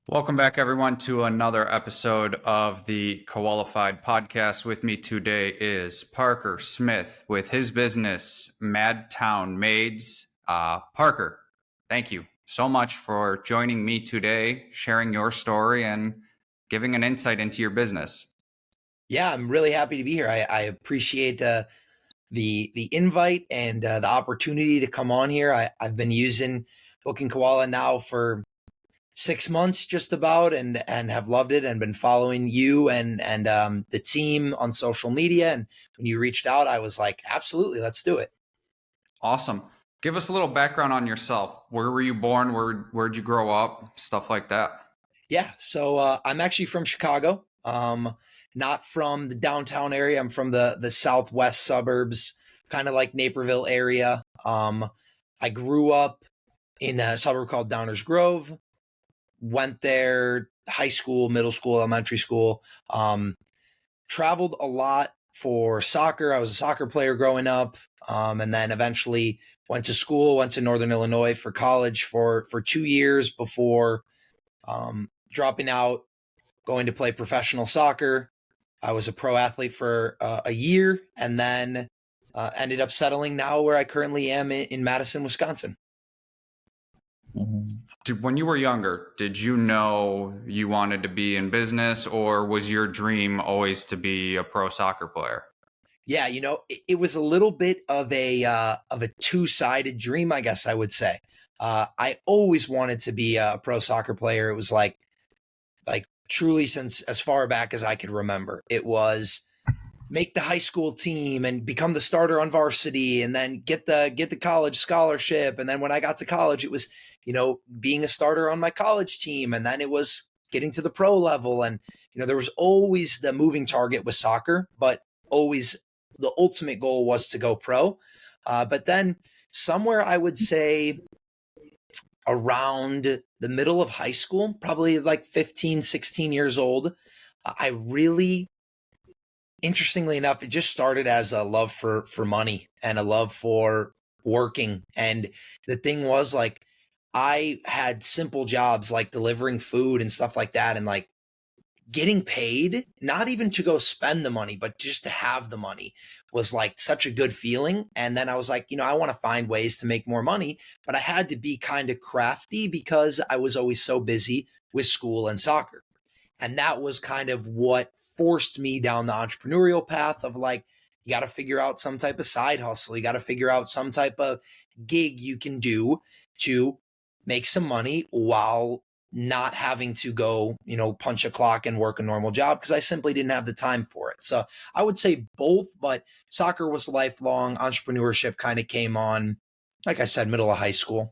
Welcome back, everyone, to another episode of the Qualified Podcast. With me today is Parker Smith with his business, Madtown Maids. Parker, thank you so much for joining me today, sharing your story, and giving an insight into your business. Yeah, I'm really happy to be here. I appreciate the invite and the opportunity to come on here. I've been using Booking Koala now for 6 months just about, and have loved it and been following you and the team on social media. And when you reached out, I was like, absolutely, let's do it. Awesome. Give us a little background on yourself. Where were you born? Where'd you grow up? Stuff like that. Yeah, so I'm actually from Chicago. Not from the downtown area. I'm from the southwest suburbs, kind of like Naperville area. I grew up in a suburb called Downers Grove. Went there high school, middle school, elementary school. Traveled a lot for soccer. I was a soccer player growing up, and then eventually went to school. Went to Northern Illinois for college for 2 years before dropping out, going to play professional soccer. I was a pro athlete for a year, and then ended up settling now where I currently am in Madison, Wisconsin. When you were younger, did you know you wanted to be in business, or was your dream always to be a pro soccer player? Yeah, it was a little bit of a two-sided dream, I guess I would say. I always wanted to be a pro soccer player. It was like truly since as far back as I could remember. It was make the high school team and become the starter on varsity, and then get the college scholarship. And then when I got to college, it was being a starter on my college team, and then it was getting to the pro level. And there was always the moving target with soccer, but always the ultimate goal was to go pro. But then somewhere I would say around the middle of high school, probably like 15, 16 years old, I really, interestingly enough, it just started as a love for money and a love for working. And the thing was, like, I had simple jobs like delivering food and stuff like that, and like getting paid, not even to go spend the money, but just to have the money was like such a good feeling. And then I was like, I want to find ways to make more money, but I had to be kind of crafty because I was always so busy with school and soccer. And that was kind of what forced me down the entrepreneurial path of like, you got to figure out some type of side hustle. You got to figure out some type of gig you can do to make some money while not having to go, punch a clock and work a normal job, because I simply didn't have the time for it. So I would say both, but soccer was lifelong. Entrepreneurship kind of came on, like I said, middle of high school.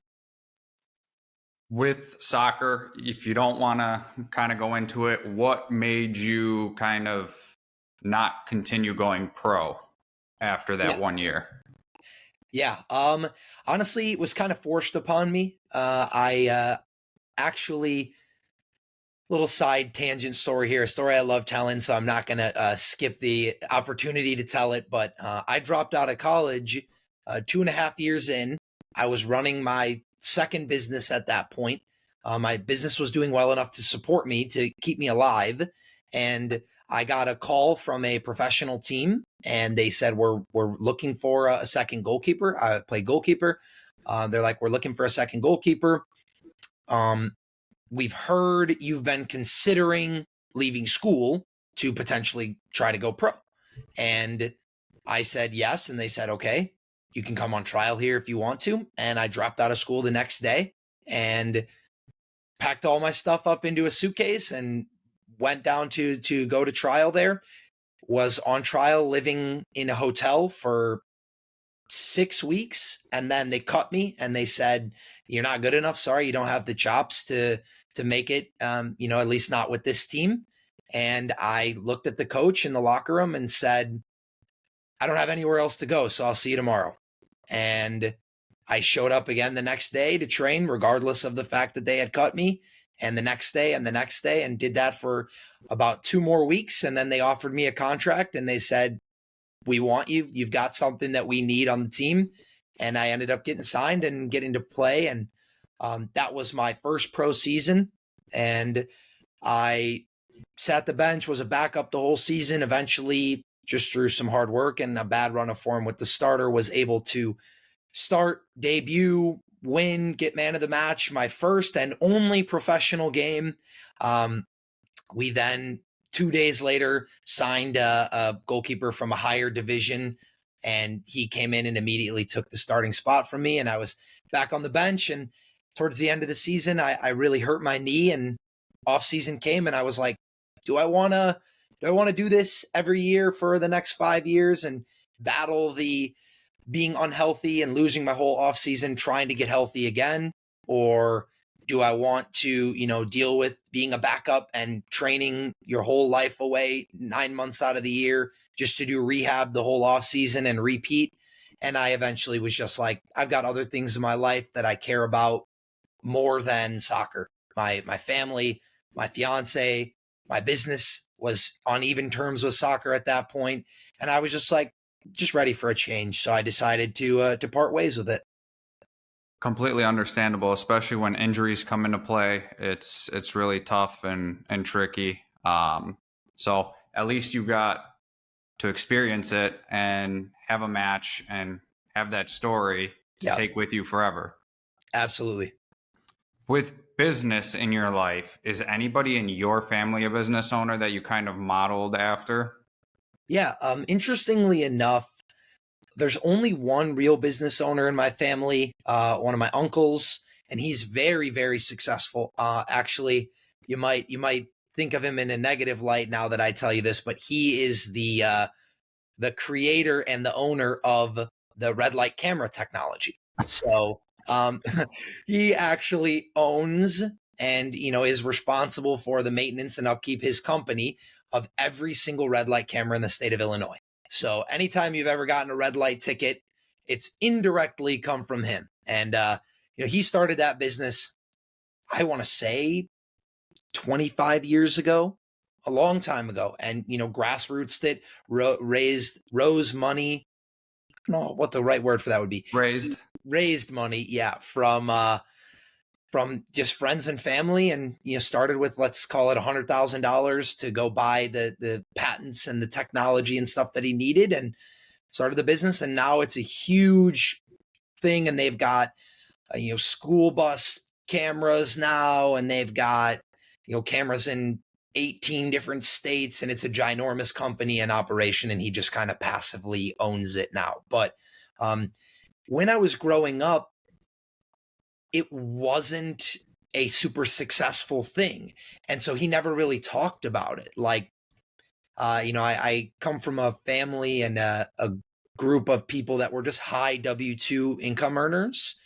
With soccer, if you don't want to kind of go into it, what made you kind of not continue going pro after that Yeah. 1 year? Yeah. Honestly, it was kind of forced upon me. I actually, little side tangent story here, a story I love telling, so I'm not going to skip the opportunity to tell it. But I dropped out of college 2.5 years in. I was running my second business at that point. My business was doing well enough to support me, to keep me alive. And I got a call from a professional team, and they said, we're looking for a second goalkeeper. I play goalkeeper. They're like, we're looking for a second goalkeeper. We've heard you've been considering leaving school to potentially try to go pro. And I said yes. And they said, okay, you can come on trial here if you want to. And I dropped out of school the next day and packed all my stuff up into a suitcase and went down to go to trial there. Was on trial living in a hotel for 6 weeks, and then they cut me and they said, you're not good enough. Sorry, you don't have the chops to make it, at least not with this team. And I looked at the coach in the locker room and said, I don't have anywhere else to go, so I'll see you tomorrow. And I showed up again the next day to train, regardless of the fact that they had cut me, and the next day and the next day, and did that for about 2 more weeks. And then they offered me a contract and they said, we want you. You've got something that we need on the team. And I ended up getting signed and getting to play. And that was my first pro season. and I sat the bench, was a backup the whole season. Eventually, just through some hard work and a bad run of form with the starter, was able to start, debut, win, get man of the match, my first and only professional game. We then 2 days later signed a goalkeeper from a higher division, and he came in and immediately took the starting spot from me, and I was back on the bench. And towards the end of the season, I really hurt my knee, and off season came, and I was like, do I want to do this every year for the next 5 years and battle the being unhealthy and losing my whole off season trying to get healthy again? Or do I want to, deal with being a backup and training your whole life away 9 months out of the year just to do rehab the whole off season and repeat? And I eventually was just like, I've got other things in my life that I care about more than soccer. My family, my fiance, my business was on even terms with soccer at that point, and I was just like, just ready for a change. So I decided to part ways with it. Completely understandable, especially when injuries come into play. It's really tough and tricky. So at least you got to experience it and have a match and have that story to take with you forever. Absolutely. With business in your life, is anybody in your family a business owner that you kind of modeled after? Yeah. Interestingly enough, there's only one real business owner in my family, one of my uncles, and he's very, very successful. Actually, you might think of him in a negative light now that I tell you this, but he is the creator and the owner of the red light camera technology. So he actually owns and is responsible for the maintenance and upkeep, his company, of every single red light camera in the state of Illinois. So anytime you've ever gotten a red light ticket, it's indirectly come from him. And he started that business, I want to say 25 years ago, a long time ago, and grassroots it, rose money. I don't know what the right word for that would be. Raised money, yeah, from just friends and family, and started with, let's call it $100,000 to go buy the patents and the technology and stuff that he needed, and started the business. And now it's a huge thing, and they've got school bus cameras now, and they've got cameras in 18 different states, and it's a ginormous company in operation, and he just kind of passively owns it now. But when I was growing up, it wasn't a super successful thing, and so he never really talked about it. Like, I come from a family and a group of people that were just high W-2 income earners,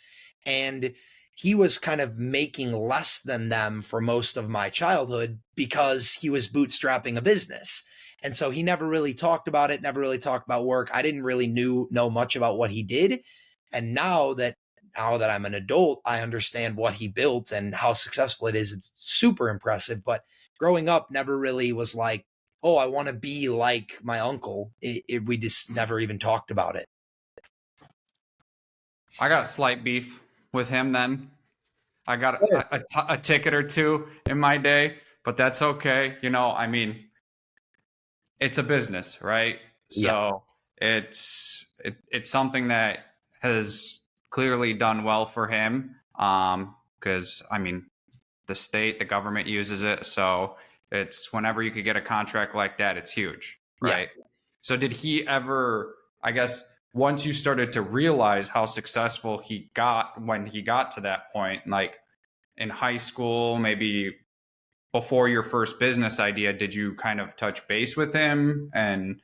and he was kind of making less than them for most of my childhood because he was bootstrapping a business. And so he never really talked about it, never really talked about work. I didn't really know much about what he did. And now that I'm an adult, I understand what he built and how successful it is. It's super impressive. But growing up, never really was like, oh, I want to be like my uncle. We just never even talked about it. I got a slight beef with him then. I got a ticket or two in my day, but that's okay. I mean, it's a business, right? So it's something that has clearly done well for him. Because I mean, the government uses it, so it's whenever you could get a contract like that, it's huge, right? Yeah. So did he ever, I guess, once you started to realize how successful he got when he got to that point, like in high school, maybe before your first business idea, did you kind of touch base with him and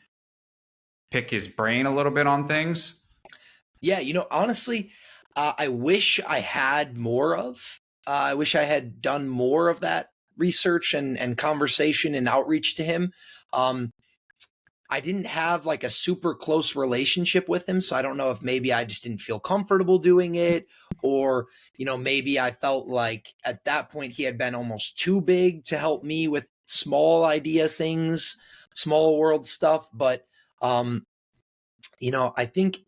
pick his brain a little bit on things? Yeah, honestly, I wish I had more of. I wish I had done more of that research and conversation and outreach to him. I didn't have like a super close relationship with him, so I don't know if maybe I just didn't feel comfortable doing it, or maybe I felt like at that point he had been almost too big to help me with small idea things, small world stuff. But I think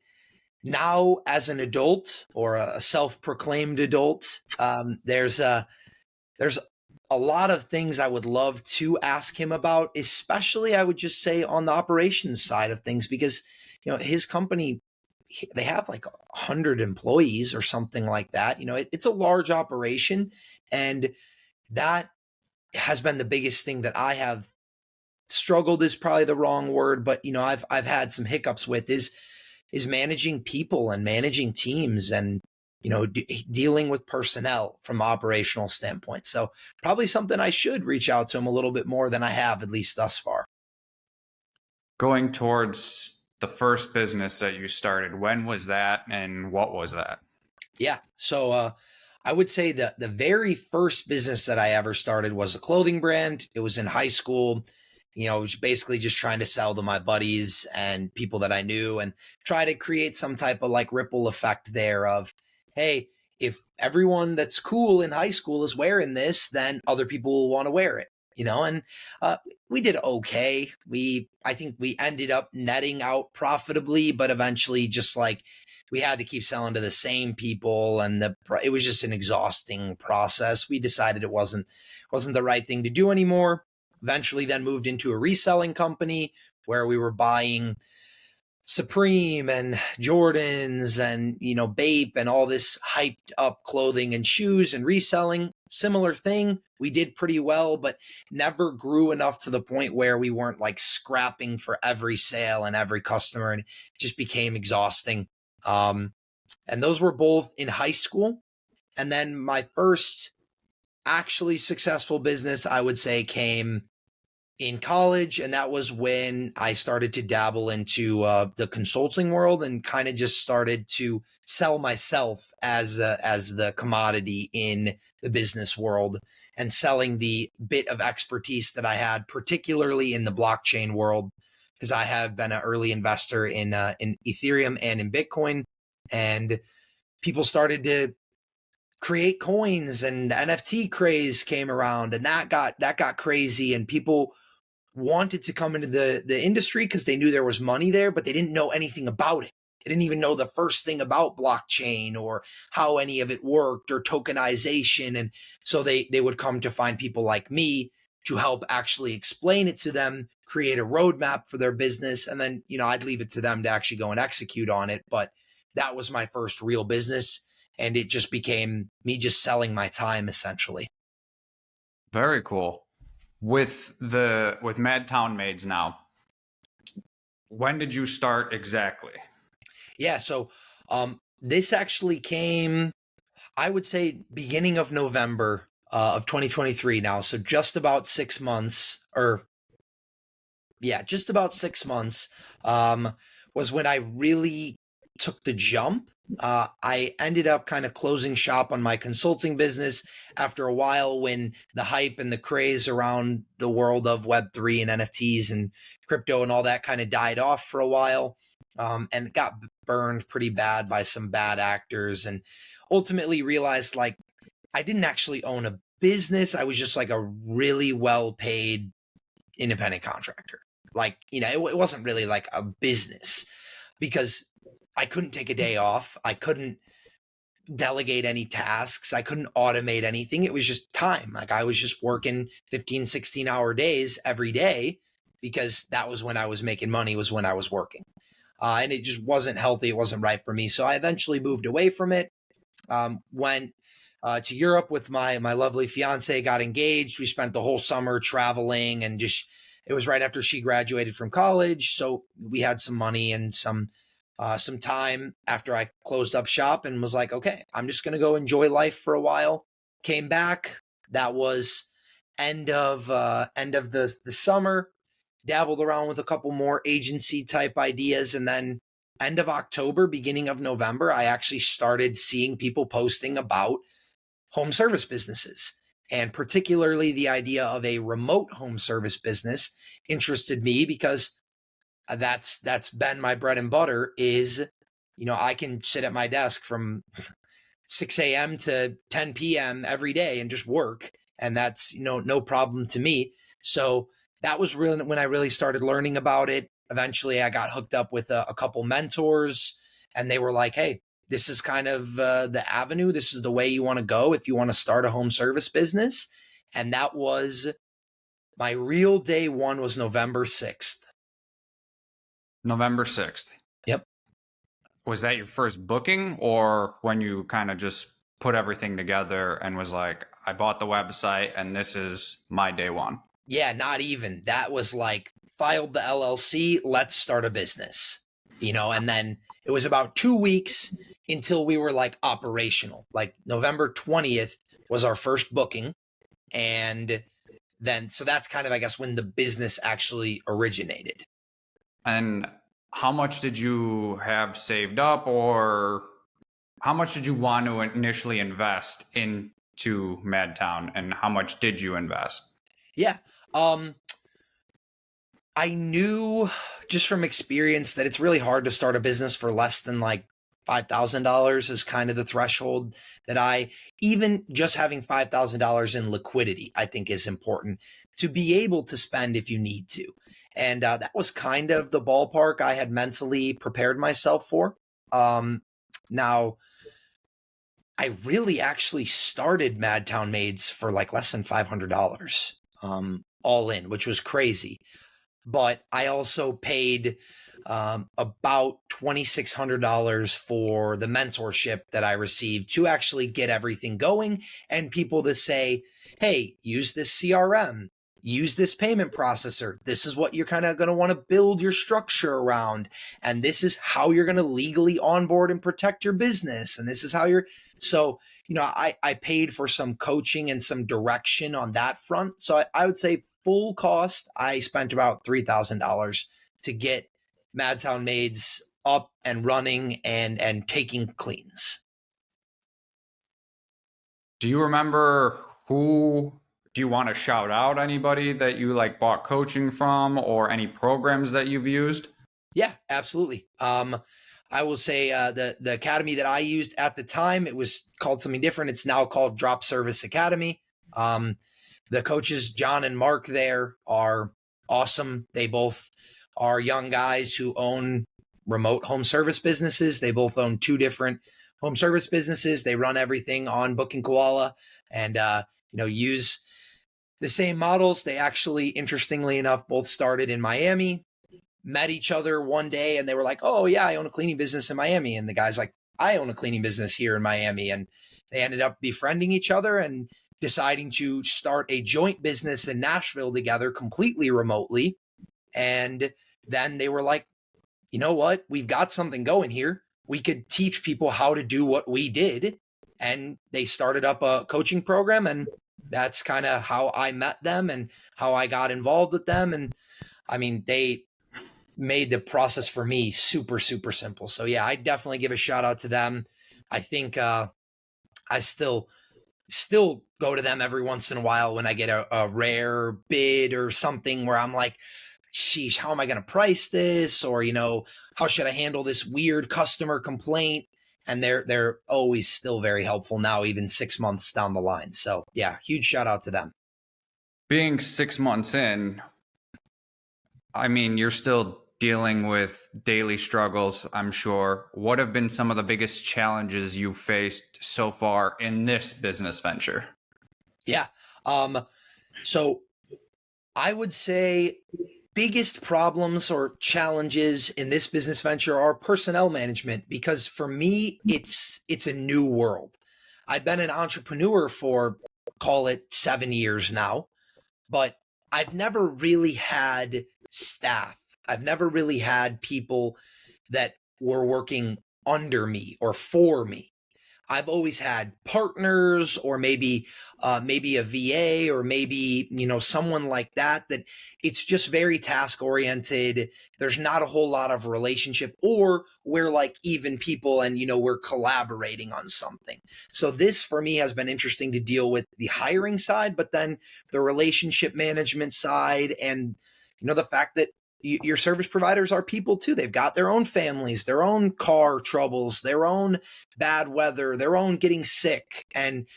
now as an adult, or a self-proclaimed adult, there's a a lot of things I would love to ask him about, especially I would just say on the operations side of things, because, his company, they have like 100 employees or something like that. It's a large operation. And that has been the biggest thing that I have struggled is probably the wrong word, but I've had some hiccups with is managing people and managing teams and dealing with personnel from an operational standpoint. So probably something I should reach out to him a little bit more than I have, at least thus far. Going towards the first business that you started, when was that and what was that? Yeah. So I would say that the very first business that I ever started was a clothing brand. It was in high school. It was basically just trying to sell to my buddies and people that I knew and try to create some type of like ripple effect there of, hey, if everyone that's cool in high school is wearing this, then other people will want to wear it, and we did okay. I think we ended up netting out profitably, but eventually just like we had to keep selling to the same people, and it was just an exhausting process. We decided it wasn't the right thing to do anymore. Eventually then moved into a reselling company where we were buying Supreme and Jordans and, Bape and all this hyped up clothing and shoes and reselling. Similar thing. We did pretty well, but never grew enough to the point where we weren't like scrapping for every sale and every customer, and it just became exhausting. And those were both in high school. And then my first actually successful business, I would say, came in college. And that was when I started to dabble into the consulting world and kind of just started to sell myself as the commodity in the business world and selling the bit of expertise that I had, particularly in the blockchain world, because I have been an early investor in Ethereum and in Bitcoin. And people started to create coins, and the NFT craze came around, and that got crazy, and people wanted to come into the industry because they knew there was money there, but they didn't know anything about it. They didn't even know the first thing about blockchain or how any of it worked or tokenization. And so they would come to find people like me to help actually explain it to them, create a roadmap for their business. And then, I'd leave it to them to actually go and execute on it. But that was my first real business. And it just became me just selling my time essentially. Very cool. With Madtown Maids now, when did you start exactly? Yeah. So this actually came, I would say, beginning of November of 2023 now. So just about 6 months, or yeah, just about 6 months was when I really took the jump. I ended up kind of closing shop on my consulting business after a while when the hype and the craze around the world of Web3 and NFTs and crypto and all that kind of died off for a while, and got burned pretty bad by some bad actors, and ultimately realized like I didn't actually own a business. I was just like a really well paid independent contractor. Like, it wasn't really like a business because I couldn't take a day off. I couldn't delegate any tasks. I couldn't automate anything. It was just time. Like I was just working 15, 16-hour days every day because that was when I was making money, was when I was working. And it just wasn't healthy. It wasn't right for me. So I eventually moved away from it. Went to Europe with my lovely fiance, got engaged. We spent the whole summer traveling, and just, it was right after she graduated from college. So we had some money and some time after I closed up shop, and was like, okay, I'm just going to go enjoy life for a while. Came back. That was end of the summer. Dabbled around with a couple more agency type ideas. And then end of October, beginning of November, I actually started seeing people posting about home service businesses. And particularly the idea of a remote home service business interested me because that's been my bread and butter. Is, I can sit at my desk from 6 a.m. to 10 p.m. every day and just work. And that's, no problem to me. So that was really when I really started learning about it. Eventually I got hooked up with a couple mentors, and they were like, hey, this is kind of the avenue. This is the way you want to go if you want to start a home service business. And that was my real day one was November 6th. November 6th. Yep. Was that your first booking, or when you kind of just put everything together and was like, I bought the website and this is my day one? Yeah, not even. That was like filed the LLC, let's start a business. And then it was about 2 weeks until we were like operational. Like November 20th was our first booking. And then, so that's kind of, I guess, when the business actually originated. And how much did you have saved up, or how much did you want to initially invest into Madtown, and how much did you invest? Yeah. I knew just from experience that it's really hard to start a business for less than like $5,000 is kind of the threshold that even just having $5,000 in liquidity, I think is important to be able to spend if you need to. And that was kind of the ballpark I had mentally prepared myself for. Now, I really actually started Madtown Maids for like less than $500 all in, which was crazy. But I also paid about $2,600 for the mentorship that I received to actually get everything going, and people to say, hey, use this CRM, use this payment processor. This is what you're kind of going to want to build your structure around. And this is how you're going to legally onboard and protect your business. And this is how so, I paid for some coaching and some direction on that front. So I would say full cost, I spent about $3,000 to get Madtown Maids up and running and taking cleans. Do you remember who? Do you want to shout out anybody that you like bought coaching from, or any programs that you've used? Yeah, absolutely. I will say the academy that I used at the time, it was called something different. It's now called Dropservice Academy. The coaches, John and Mark, there are awesome. They both are young guys who own remote home service businesses. They both own 2 different home service businesses. They run everything on Booking Koala and, use the same models. They actually, interestingly enough, both started in Miami, met each other one day, and they were like, oh yeah, I own a cleaning business in Miami. And the guy's like, I own a cleaning business here in Miami. And they ended up befriending each other and deciding to start a joint business in Nashville together completely remotely. And then they were like, you know what? We've got something going here. We could teach people how to do what we did. And they started up a coaching program. And that's kind of how I met them and how I got involved with them. And I mean, they made the process for me super, super simple. So yeah, I definitely give a shout out to them. I think I still go to them every once in a while when I get a rare bid or something where I'm like, sheesh, how am I going to price this? Or, how should I handle this weird customer complaint? And they're always still very helpful now, even 6 months down the line. So yeah, huge shout out to them. Being 6 months in, I mean, you're still dealing with daily struggles, I'm sure. What have been some of the biggest challenges you've faced so far in this business venture? Yeah. So I would say biggest problems or challenges in this business venture are personnel management, because for me, it's a new world. I've been an entrepreneur for, call it 7 years now, but I've never really had staff. I've never really had people that were working under me or for me. I've always had partners, or maybe a VA, or maybe someone like that. That it's just very task oriented. There's not a whole lot of relationship, or we're like even people, and we're collaborating on something. So this for me has been interesting to deal with the hiring side, but then the relationship management side, and the fact that your service providers are people too. They've got their own families, their own car troubles, their own bad weather, their own getting sick, and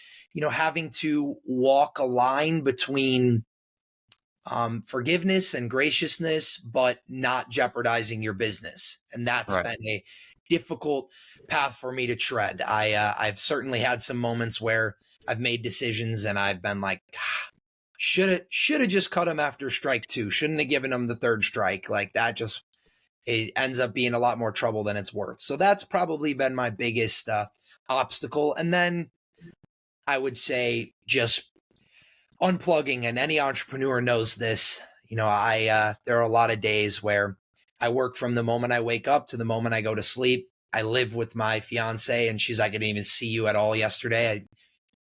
having to walk a line between forgiveness and graciousness, but not jeopardizing your business. And that's Right. been a difficult path for me to tread. I've certainly had some moments where I've made decisions and I've been like, should have just cut him after strike 2. Shouldn't have given him the third strike. Like that just, it ends up being a lot more trouble than it's worth. So that's probably been my biggest obstacle. And then I would say just unplugging, and any entrepreneur knows this. There are a lot of days where I work from the moment I wake up to the moment I go to sleep. I live with my fiance, and she's like, I didn't even see you at all yesterday. I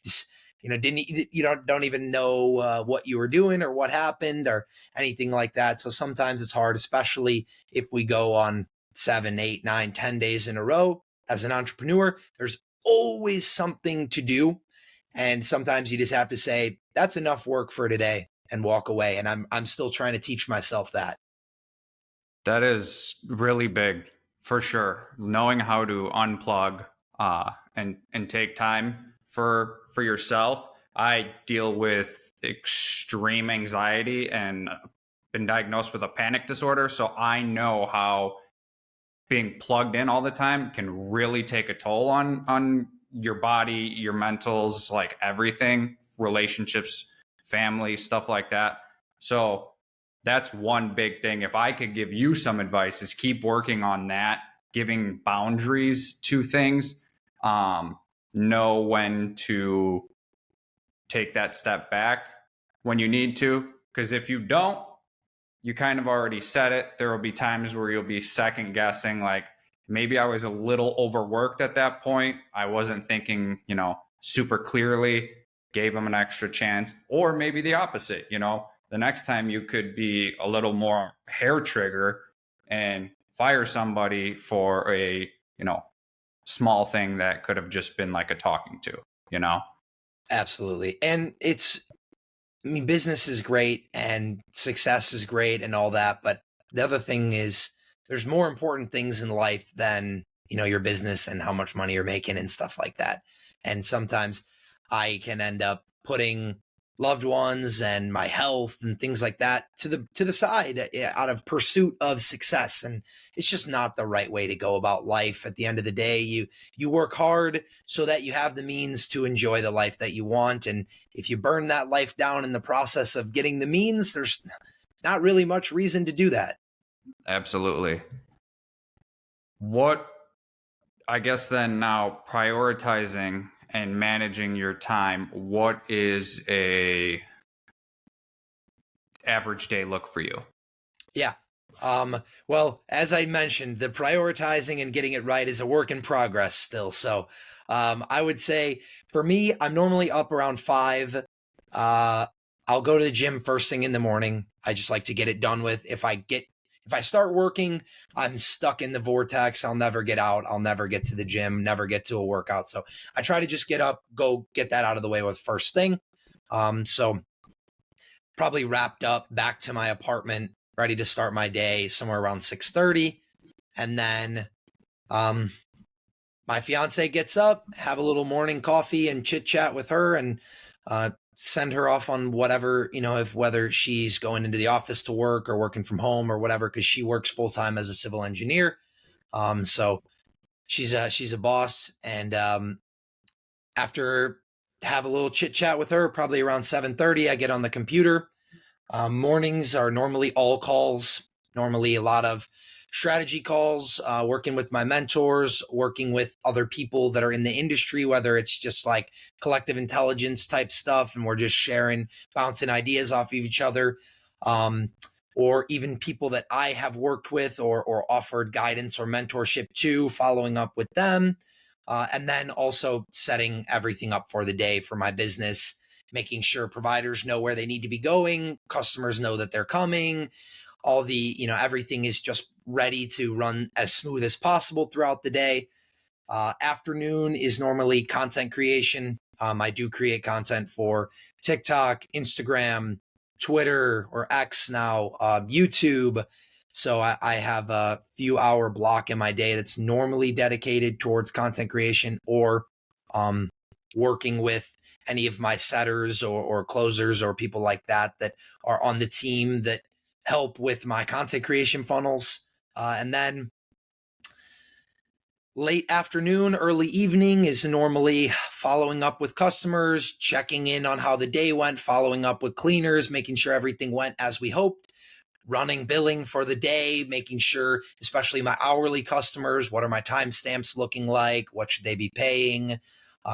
just, didn't you don't even know what you were doing or what happened or anything like that. So sometimes it's hard, especially if we go on 7, 8, 9, 10 days in a row. As an entrepreneur, there's always something to do. And sometimes you just have to say, that's enough work for today and walk away. And I'm still trying to teach myself that. That is really big for sure. Knowing how to unplug and take time for yourself. I deal with extreme anxiety and been diagnosed with a panic disorder, so I know how being plugged in all the time can really take a toll on your body, your mentals, like everything, relationships, family, stuff like that. So that's one big thing. If I could give you some advice, is keep working on that, giving boundaries to things. Know when to take that step back when you need to, because if you don't, you kind of already said it. There will be times where you'll be second guessing, like maybe I was a little overworked at that point. I wasn't thinking, super clearly, gave them an extra chance, or maybe the opposite, the next time you could be a little more hair trigger and fire somebody for a, small thing that could have just been like a talking to. Absolutely. And business is great and success is great and all that. But the other thing is there's more important things in life than, your business and how much money you're making and stuff like that. And sometimes I can end up putting loved ones and my health and things like that to the side out of pursuit of success. And it's just not the right way to go about life. At the end of the day, you work hard so that you have the means to enjoy the life that you want. And if you burn that life down in the process of getting the means, there's not really much reason to do that. Absolutely. What, I guess then now, prioritizing and managing your time, what is a average day look for you? Yeah. Well, as I mentioned, the prioritizing and getting it right is a work in progress still. So, I would say for me, I'm normally up around 5. I'll go to the gym first thing in the morning. I just like to get it done with. If I start working, I'm stuck in the vortex. I'll never get out. I'll never get to the gym, never get to a workout. So I try to just get up, go get that out of the way with first thing. So probably wrapped up back to my apartment, ready to start my day somewhere around 6:30. And then my fiance gets up, have a little morning coffee and chit chat with her, and send her off on whatever, whether she's going into the office to work or working from home or whatever, because she works full time as a civil engineer. So she's a boss. And after have a little chit chat with her, probably around 7:30, I get on the computer. Mornings are normally all calls, normally a lot of strategy calls, working with my mentors, working with other people that are in the industry, whether it's just like collective intelligence type stuff and we're just sharing, bouncing ideas off of each other, or even people that I have worked with or offered guidance or mentorship to, following up with them. And then also setting everything up for the day for my business, making sure providers know where they need to be going, customers know that they're coming, all the, everything is just ready to run as smooth as possible throughout the day. Afternoon is normally content creation. I do create content for TikTok, Instagram, Twitter, or X now, YouTube. So I have a few hour block in my day that's normally dedicated towards content creation or working with any of my setters or closers or people like that are on the team that help with my content creation funnels. And then Late afternoon, early evening is normally following up with customers, checking in on how the day went, following up with cleaners, making sure everything went as we hoped, running billing for the day, making sure, especially my hourly customers, what are my timestamps looking like? What should they be paying?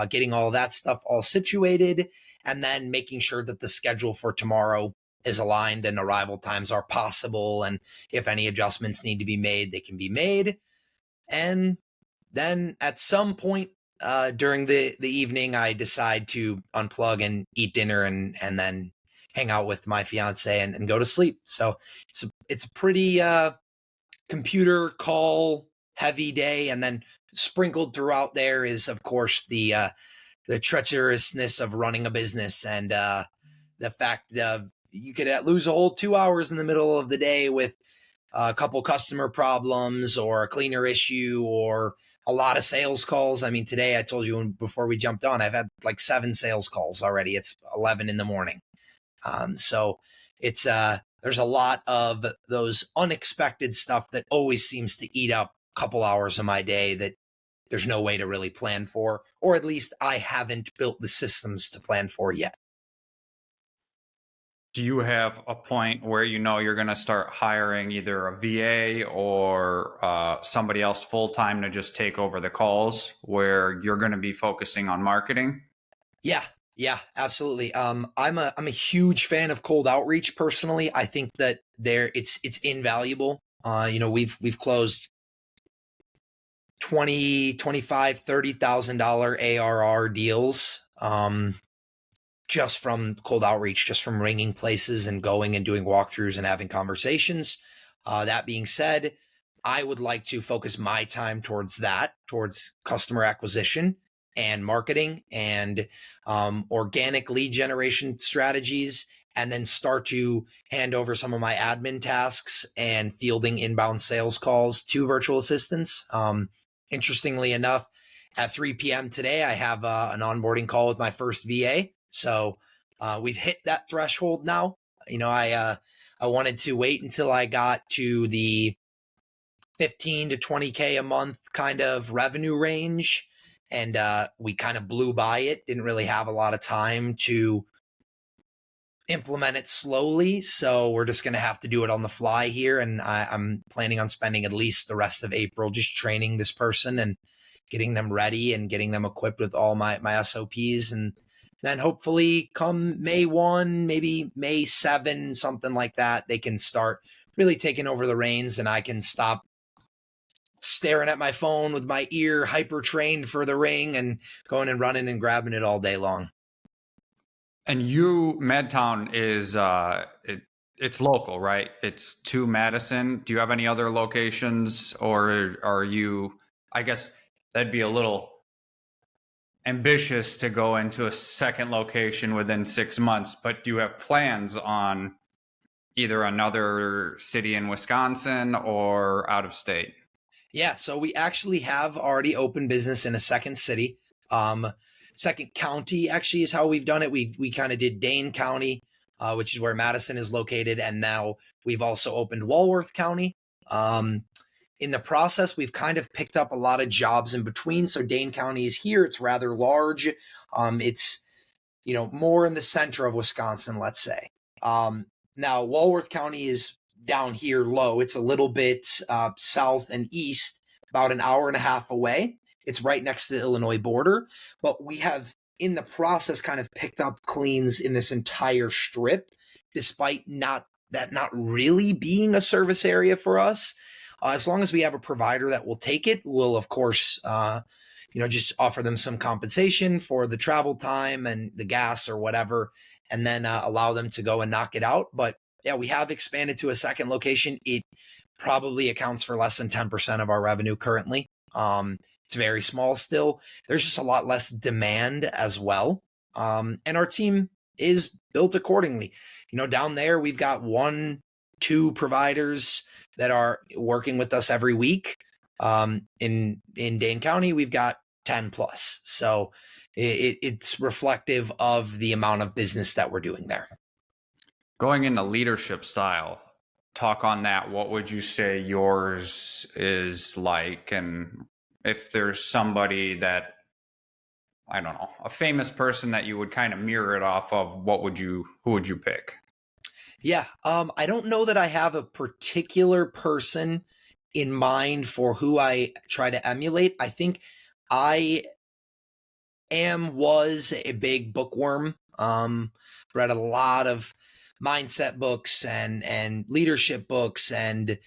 Getting all that stuff all situated, and then making sure that the schedule for tomorrow is aligned and arrival times are possible. And if any adjustments need to be made, they can be made. And then at some point during the evening, I decide to unplug and eat dinner and then hang out with my fiance and go to sleep. So it's a pretty computer call heavy day. And then sprinkled throughout there is, of course, the treacherousness of running a business and the fact of you could lose a whole 2 hours in the middle of the day with a couple customer problems or a cleaner issue or a lot of sales calls. I mean, today I told you before we jumped on, I've had like 7 sales calls already. It's 11 in the morning. So it's there's a lot of those unexpected stuff that always seems to eat up a couple hours of my day that there's no way to really plan for, or at least I haven't built the systems to plan for yet. Do you have a point where you know you're going to start hiring either a VA or somebody else full time to just take over the calls where you're going to be focusing on marketing? Yeah, absolutely. I'm a huge fan of cold outreach personally. I think that it's invaluable. We've closed 20, 25, $30,000 ARR deals just from cold outreach, just from ringing places and going and doing walkthroughs and having conversations. That being said, I would like to focus my time towards that, towards customer acquisition and marketing and organic lead generation strategies, and then start to hand over some of my admin tasks and fielding inbound sales calls to virtual assistants. Interestingly enough, at 3 p.m. today, I have an onboarding call with my first VA. So we've hit that threshold now. I wanted to wait until I got to the 15 to 20K a month kind of revenue range. And we kind of blew by it. Didn't really have a lot of time to implement it slowly. So we're just going to have to do it on the fly here. And I'm planning on spending at least the rest of April just training this person and getting them ready and getting them equipped with all my SOPs. And then hopefully come May 1, maybe May 7, something like that, they can start really taking over the reins and I can stop staring at my phone with my ear hyper trained for the ring and going and running and grabbing it all day long. And Madtown is it's local, right? It's to Madison. Do you have any other locations, or are you? I guess that'd be a little ambitious to go into a second location within 6 months. But do you have plans on either another city in Wisconsin or out of state? Yeah, so we actually have already opened business in a second city. Second county actually is how we've done it. We kind of did Dane County, which is where Madison is located, and now we've also opened Walworth County. In the process, we've kind of picked up a lot of jobs in between. So Dane County is here. It's rather large. It's more in the center of Wisconsin, let's say. Now Walworth County is down here low. It's a little bit south and east, about an hour and a half away. It's right next to the Illinois border, but we have in the process kind of picked up cleans in this entire strip, despite not really being a service area for us. As long as we have a provider that will take it, we'll of course, just offer them some compensation for the travel time and the gas or whatever, and then allow them to go and knock it out. But yeah, we have expanded to a second location. It probably accounts for less than 10% of our revenue currently. It's very small still. There's just a lot less demand as well. And our team is built accordingly. Down there, we've got 1-2 providers that are working with us every week. In Dane County, we've got 10 plus. So it's reflective of the amount of business that we're doing there. Going into leadership style, talk on that. What would you say yours is like, and if there's somebody that, I don't know, a famous person that you would kind of mirror it off of, who would you pick? Yeah. I don't know that I have a particular person in mind for who I try to emulate. I think I was a big bookworm. Read a lot of mindset books and leadership books and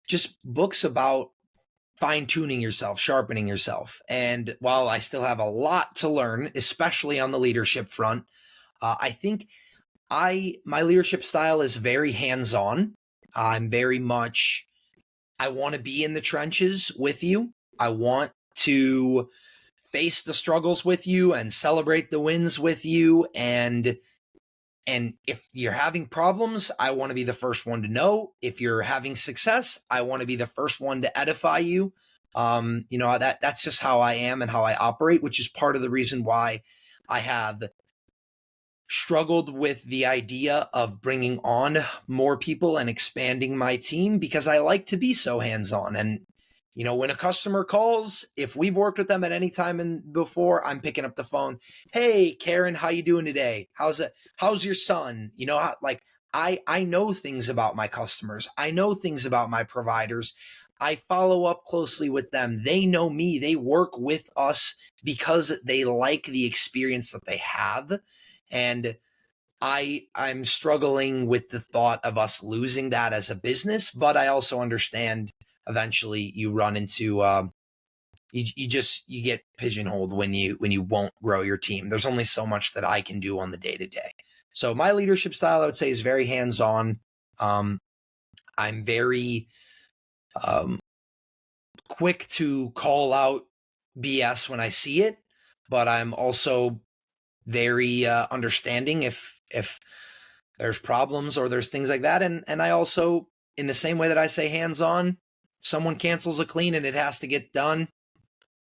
just books about fine tuning yourself, sharpening yourself. And while I still have a lot to learn, especially on the leadership front, I think my leadership style is very hands-on. I'm very much, I want to be in the trenches with you. I want to face the struggles with you and celebrate the wins with you. And if you're having problems, I want to be the first one to know. If you're having success, I want to be the first one to edify you. That's just how I am and how I operate, which is part of the reason why I have struggled with the idea of bringing on more people and expanding my team, because I like to be so hands-on. And when a customer calls, if we've worked with them at any time before, I'm picking up the phone. Hey, Karen, how you doing today? How's it? How's your son? I know things about my customers. I know things about my providers. I follow up closely with them. They know me. They work with us because they like the experience that they have. And I'm struggling with the thought of us losing that as a business, but I also understand eventually you run into you get pigeonholed when you won't grow your team. There's only so much that I can do on the day to day. So my leadership style, I would say, is very hands on. I'm very quick to call out BS when I see it, but I'm also very understanding if there's problems or there's things like that. And I also, in the same way that I say hands on, someone cancels a clean and it has to get done,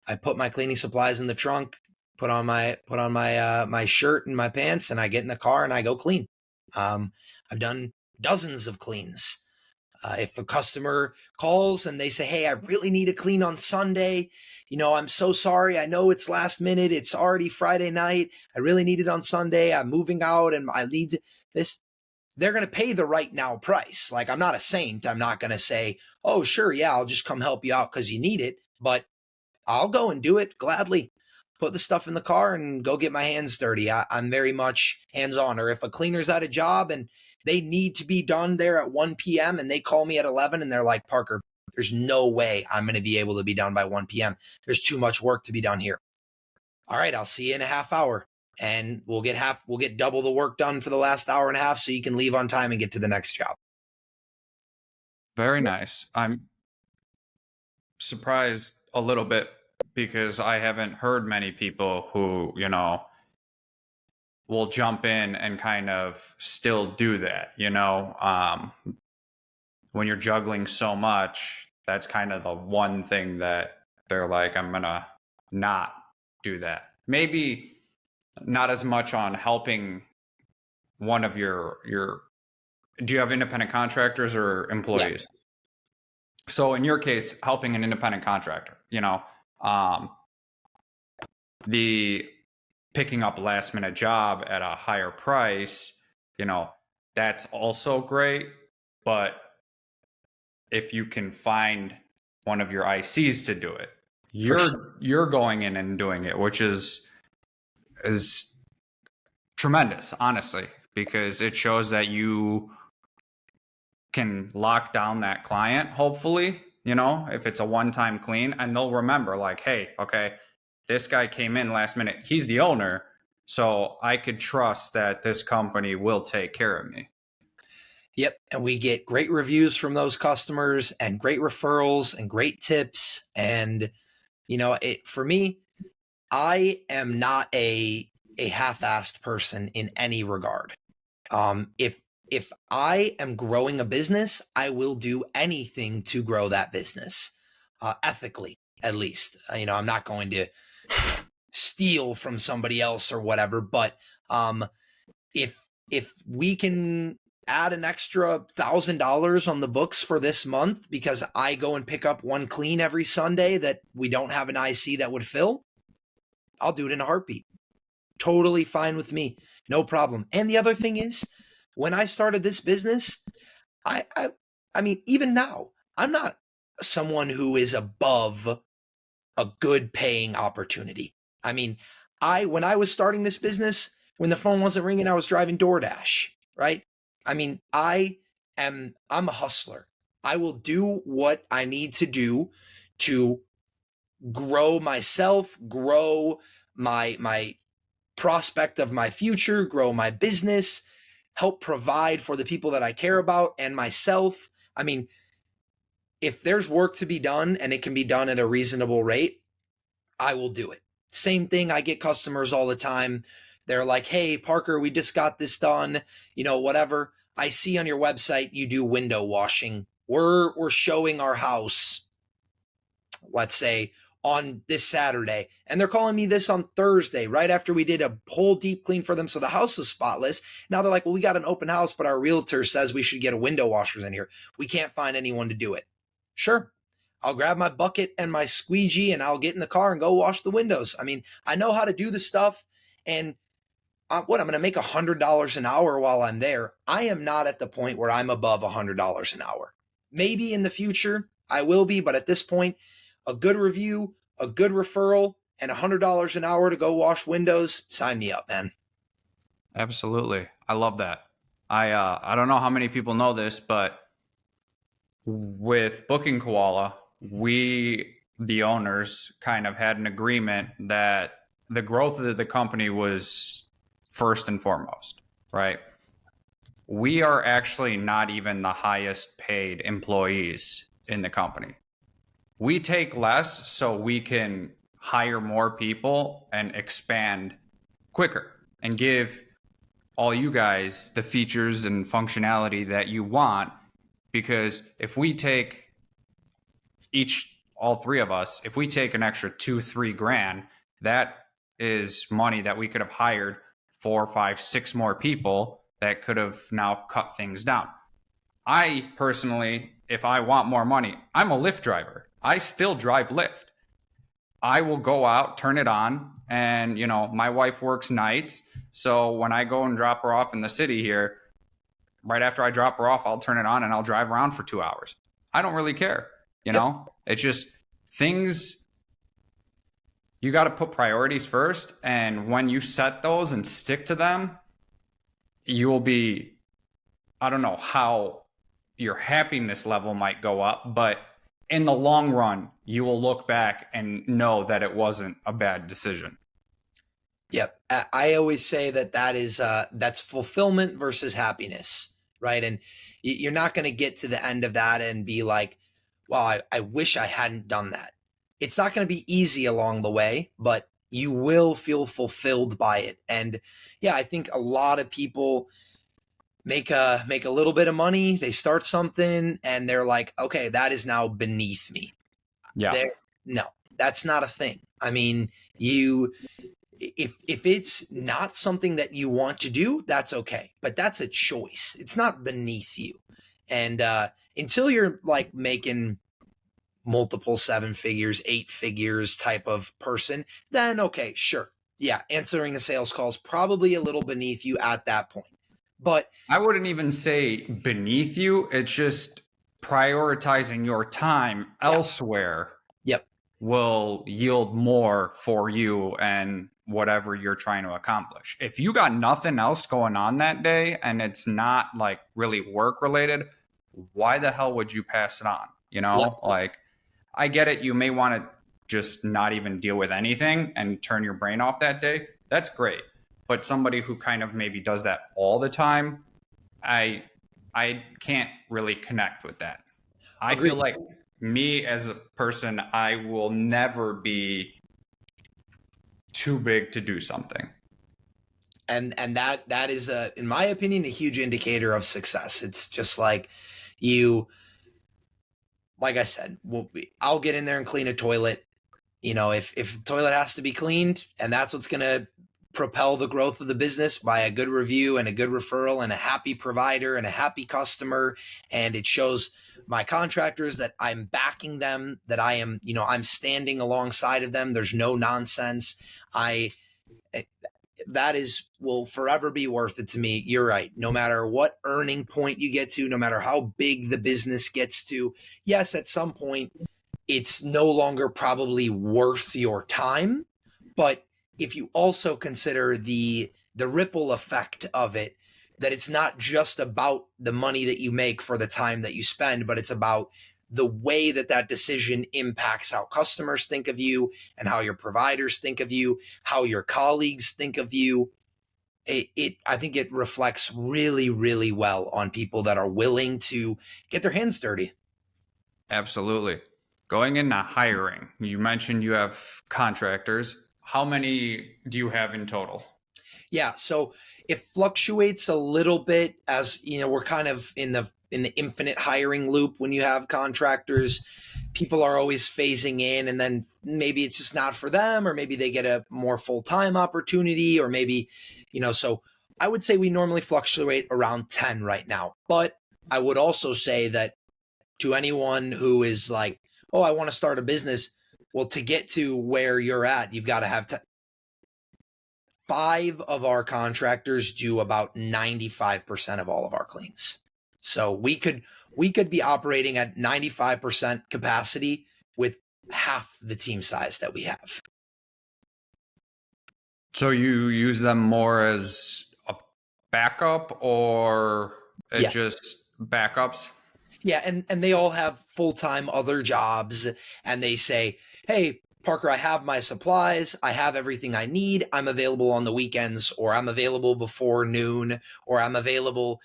I put my cleaning supplies in the trunk, put on my shirt and my pants, and I get in the car and I go clean. I've done dozens of cleans. If a customer calls and they say, hey, I really need a clean on Sunday, I'm so sorry. I know it's last minute. It's already Friday night. I really need it on Sunday. I'm moving out and I need this. They're going to pay the right now price. Like, I'm not a saint. I'm not going to say, oh, sure, yeah, I'll just come help you out because you need it. But I'll go and do it gladly. Put the stuff in the car and go get my hands dirty. I'm very much hands-on. Or if a cleaner's at a job and they need to be done there at 1 p.m. and they call me at 11 and they're like, Parker, there's no way I'm going to be able to be done by 1 p.m. There's too much work to be done here. All right, I'll see you in a half hour and we'll get double the work done for the last hour and a half so you can leave on time and get to the next job. Very nice. I'm surprised a little bit because I haven't heard many people who, will jump in and kind of still do that, when you're juggling so much, that's kind of the one thing that they're like, I'm going to not do that. Maybe not as much on helping one of your do you have independent contractors or employees? Yeah. So in your case, helping an independent contractor, the picking up last minute job at a higher price, that's also great. But if you can find one of your ICs to do it, you're going in and doing it, which is tremendous, honestly, because it shows that you can lock down that client, hopefully, if it's a one-time clean, and they'll remember like, hey, okay, this guy came in last minute. He's the owner, so I could trust that this company will take care of me. Yep. And we get great reviews from those customers and great referrals and great tips. And, for me, I am not a half-assed person in any regard. If I am growing a business, I will do anything to grow that business, ethically, at least. I'm not going to steal from somebody else or whatever, but if we can add an extra $1,000 on the books for this month because I go and pick up one clean every Sunday that we don't have an IC that would fill, I'll do it in a heartbeat. Totally fine with me. No problem. And the other thing is, when I started this business, I mean, even now, I'm not someone who is above a good paying opportunity. I mean, when I was starting this business, when the phone wasn't ringing, I was driving DoorDash, right? I mean, I'm a hustler. I will do what I need to do to grow myself, grow my prospect of my future, grow my business, help provide for the people that I care about and myself. I mean, if there's work to be done and it can be done at a reasonable rate, I will do it. Same thing. I get customers all the time. They're like, "Hey, Parker, we just got this done. Whatever. I see on your website you do window washing. We're showing our house, let's say, on this Saturday, and they're calling me this on Thursday, right after we did a whole deep clean for them, so the house is spotless. Now they're like, well, we got an open house, but our realtor says we should get a window washers in here. We can't find anyone to do it. Sure. I'll grab my bucket and my squeegee and I'll get in the car and go wash the windows. I mean, I know how to do the stuff. And I'm going to make $100 an hour while I'm there. I am not at the point where I'm above $100 an hour. Maybe in the future I will be, but at this point, a good review, a good referral, and $100 an hour to go wash windows, sign me up, man. Absolutely. I love that. I don't know how many people know this, but with Booking Koala, we, the owners, kind of had an agreement that the growth of the company was first and foremost, right? We are actually not even the highest paid employees in the company. We take less so we can hire more people and expand quicker and give all you guys the features and functionality that you want. Because if we take all three of us, if we take an extra 2-3 grand, that is money that we could have hired 4, 5, 6 more people that could have now cut things down. I personally, if I want more money, I'm a Lyft driver. I still drive Lyft. I will go out, turn it on, and my wife works nights. So when I go and drop her off in the city here, right after I drop her off, I'll turn it on and I'll drive around for 2 hours. I don't really care. It's just things, you got to put priorities first. And when you set those and stick to them, you will be, I don't know how your happiness level might go up, but in the long run, you will look back and know that it wasn't a bad decision. Yep. I always say that's fulfillment versus happiness, right? And you're not going to get to the end of that and be like, well, I wish I hadn't done that. It's not going to be easy along the way, but you will feel fulfilled by it. And yeah, I think a lot of people make a little bit of money, they start something and they're like, okay, that is now beneath me. Yeah. No, that's not a thing. I mean, if it's not something that you want to do, that's okay. But that's a choice. It's not beneath you. And until you're like making multiple 7 figures, 8 figures type of person, then okay, sure. Yeah, answering a sales call is probably a little beneath you at that point. But I wouldn't even say beneath you. It's just prioritizing your time elsewhere. Yep. Will yield more for you and whatever you're trying to accomplish. If you got nothing else going on that day and it's not like really work related, why the hell would you pass it on? Yep. Like, I get it. You may want to just not even deal with anything and turn your brain off that day. That's great. But somebody who kind of maybe does that all the time, I can't really connect with that. I Agreed. feel like me as a person, I will never be too big to do something. And that is in my opinion, a huge indicator of success. It's just like like I said, I'll get in there and clean a toilet. If the toilet has to be cleaned and that's what's going to propel the growth of the business by a good review and a good referral and a happy provider and a happy customer. And it shows my contractors that I'm backing them, that I am, I'm standing alongside of them. There's no nonsense. That will forever be worth it to me. You're right. No matter what earning point you get to, no matter how big the business gets to, yes, at some point it's no longer probably worth your time. But if you also consider the ripple effect of it, that it's not just about the money that you make for the time that you spend, but it's about the way that decision impacts how customers think of you and how your providers think of you, how your colleagues think of you. I think it reflects really, really well on people that are willing to get their hands dirty. Absolutely. Going into hiring, you mentioned you have contractors. How many do you have in total? Yeah, so it fluctuates a little bit, as we're kind of in the infinite hiring loop. When you have contractors, people are always phasing in, and then maybe it's just not for them, or maybe they get a more full-time opportunity, or maybe, so I would say we normally fluctuate around 10 right now. But I would also say that to anyone who is like, oh, I want to start a business, well, to get to where you're at, you've got to have 5 of our contractors do about 95% of all of our cleans. So we could be operating at 95% capacity with half the team size that we have. So you use them more as a backup, or just backups? Yeah, and they all have full-time other jobs, and they say, hey, Parker, I have my supplies. I have everything I need. I'm available on the weekends, or I'm available before noon, or I'm available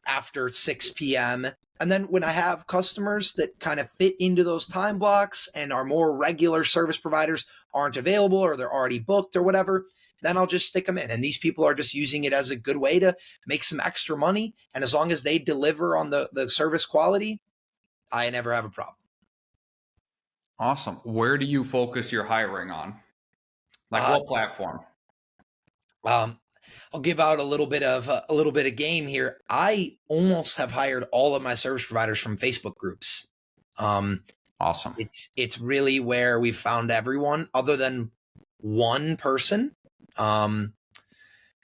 after 6 p.m. And then when I have customers that kind of fit into those time blocks and our more regular service providers aren't available, or they're already booked or whatever, then I'll just stick them in. And these people are just using it as a good way to make some extra money. And as long as they deliver on the service quality, I never have a problem. Awesome. Where do you focus your hiring on? Like what platform? I'll give out a little bit of game here. I almost have hired all of my service providers from Facebook groups. Awesome. It's really where we found everyone, other than one person. And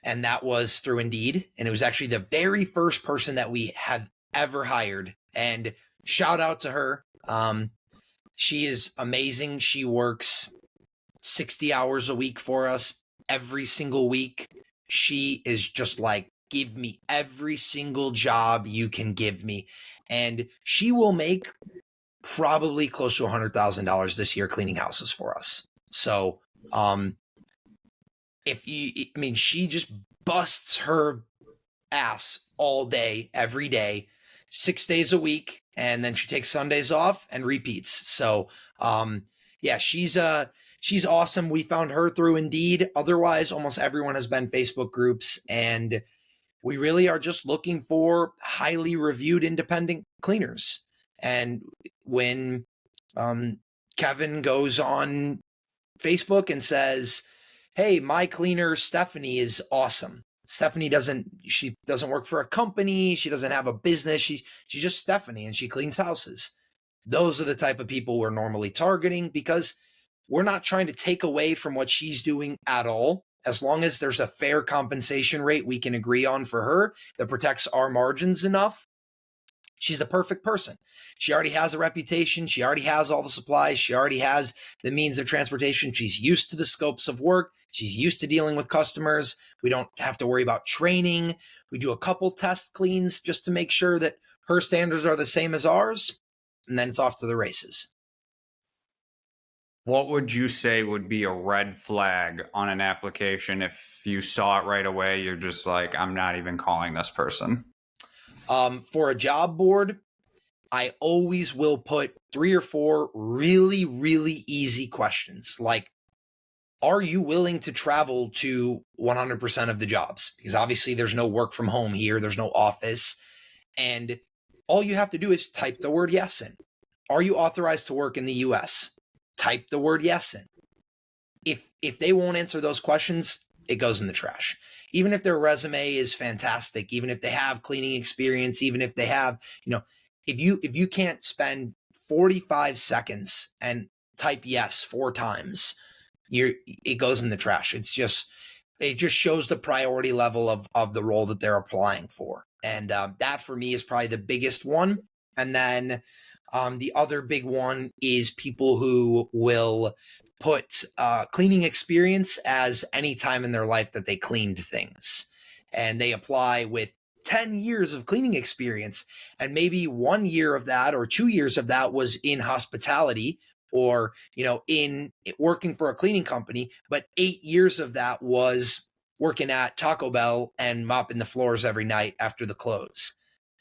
that was through Indeed. And it was actually the very first person that we have ever hired. And shout out to her. She is amazing. She works 60 hours a week for us every single week. She is just like, give me every single job you can give me. And she will make probably close to $100,000 this year cleaning houses for us. So, she just busts her ass all day, every day, 6 days a week. And then she takes Sundays off and repeats. So, she's awesome. We found her through Indeed. Otherwise, almost everyone has been Facebook groups, and we really are just looking for highly reviewed independent cleaners. And when Kevin goes on Facebook and says, hey, my cleaner Stephanie is awesome. Stephanie doesn't work for a company. She doesn't have a business. She's just Stephanie, and she cleans houses. Those are the type of people we're normally targeting, because we're not trying to take away from what she's doing at all. As long as there's a fair compensation rate we can agree on for her that protects our margins enough, she's the perfect person. She already has a reputation. She already has all the supplies. She already has the means of transportation. She's used to the scopes of work. She's used to dealing with customers. We don't have to worry about training. We do a couple test cleans just to make sure that her standards are the same as ours, and then it's off to the races. What would you say would be a red flag on an application? If you saw it right away, you're just like, I'm not even calling this person. For a job board, I always will put 3 or 4 really, really easy questions. Like, are you willing to travel to 100% of the jobs? Because obviously there's no work from home here. There's no office. And all you have to do is type the word yes in. Are you authorized to work in the US? Type the word yes in. If they won't answer those questions, it goes in the trash. Even if their resume is fantastic, even if they have cleaning experience, even if they have, if you can't spend 45 seconds and type yes 4 times, it goes in the trash. It just shows the priority level of the role that they're applying for. And that for me is probably the biggest one. And then the other big one is people who will put cleaning experience as any time in their life that they cleaned things. And they apply with 10 years of cleaning experience. And maybe 1 year of that or 2 years of that was in hospitality or, in working for a cleaning company. But 8 years of that was working at Taco Bell and mopping the floors every night after the close.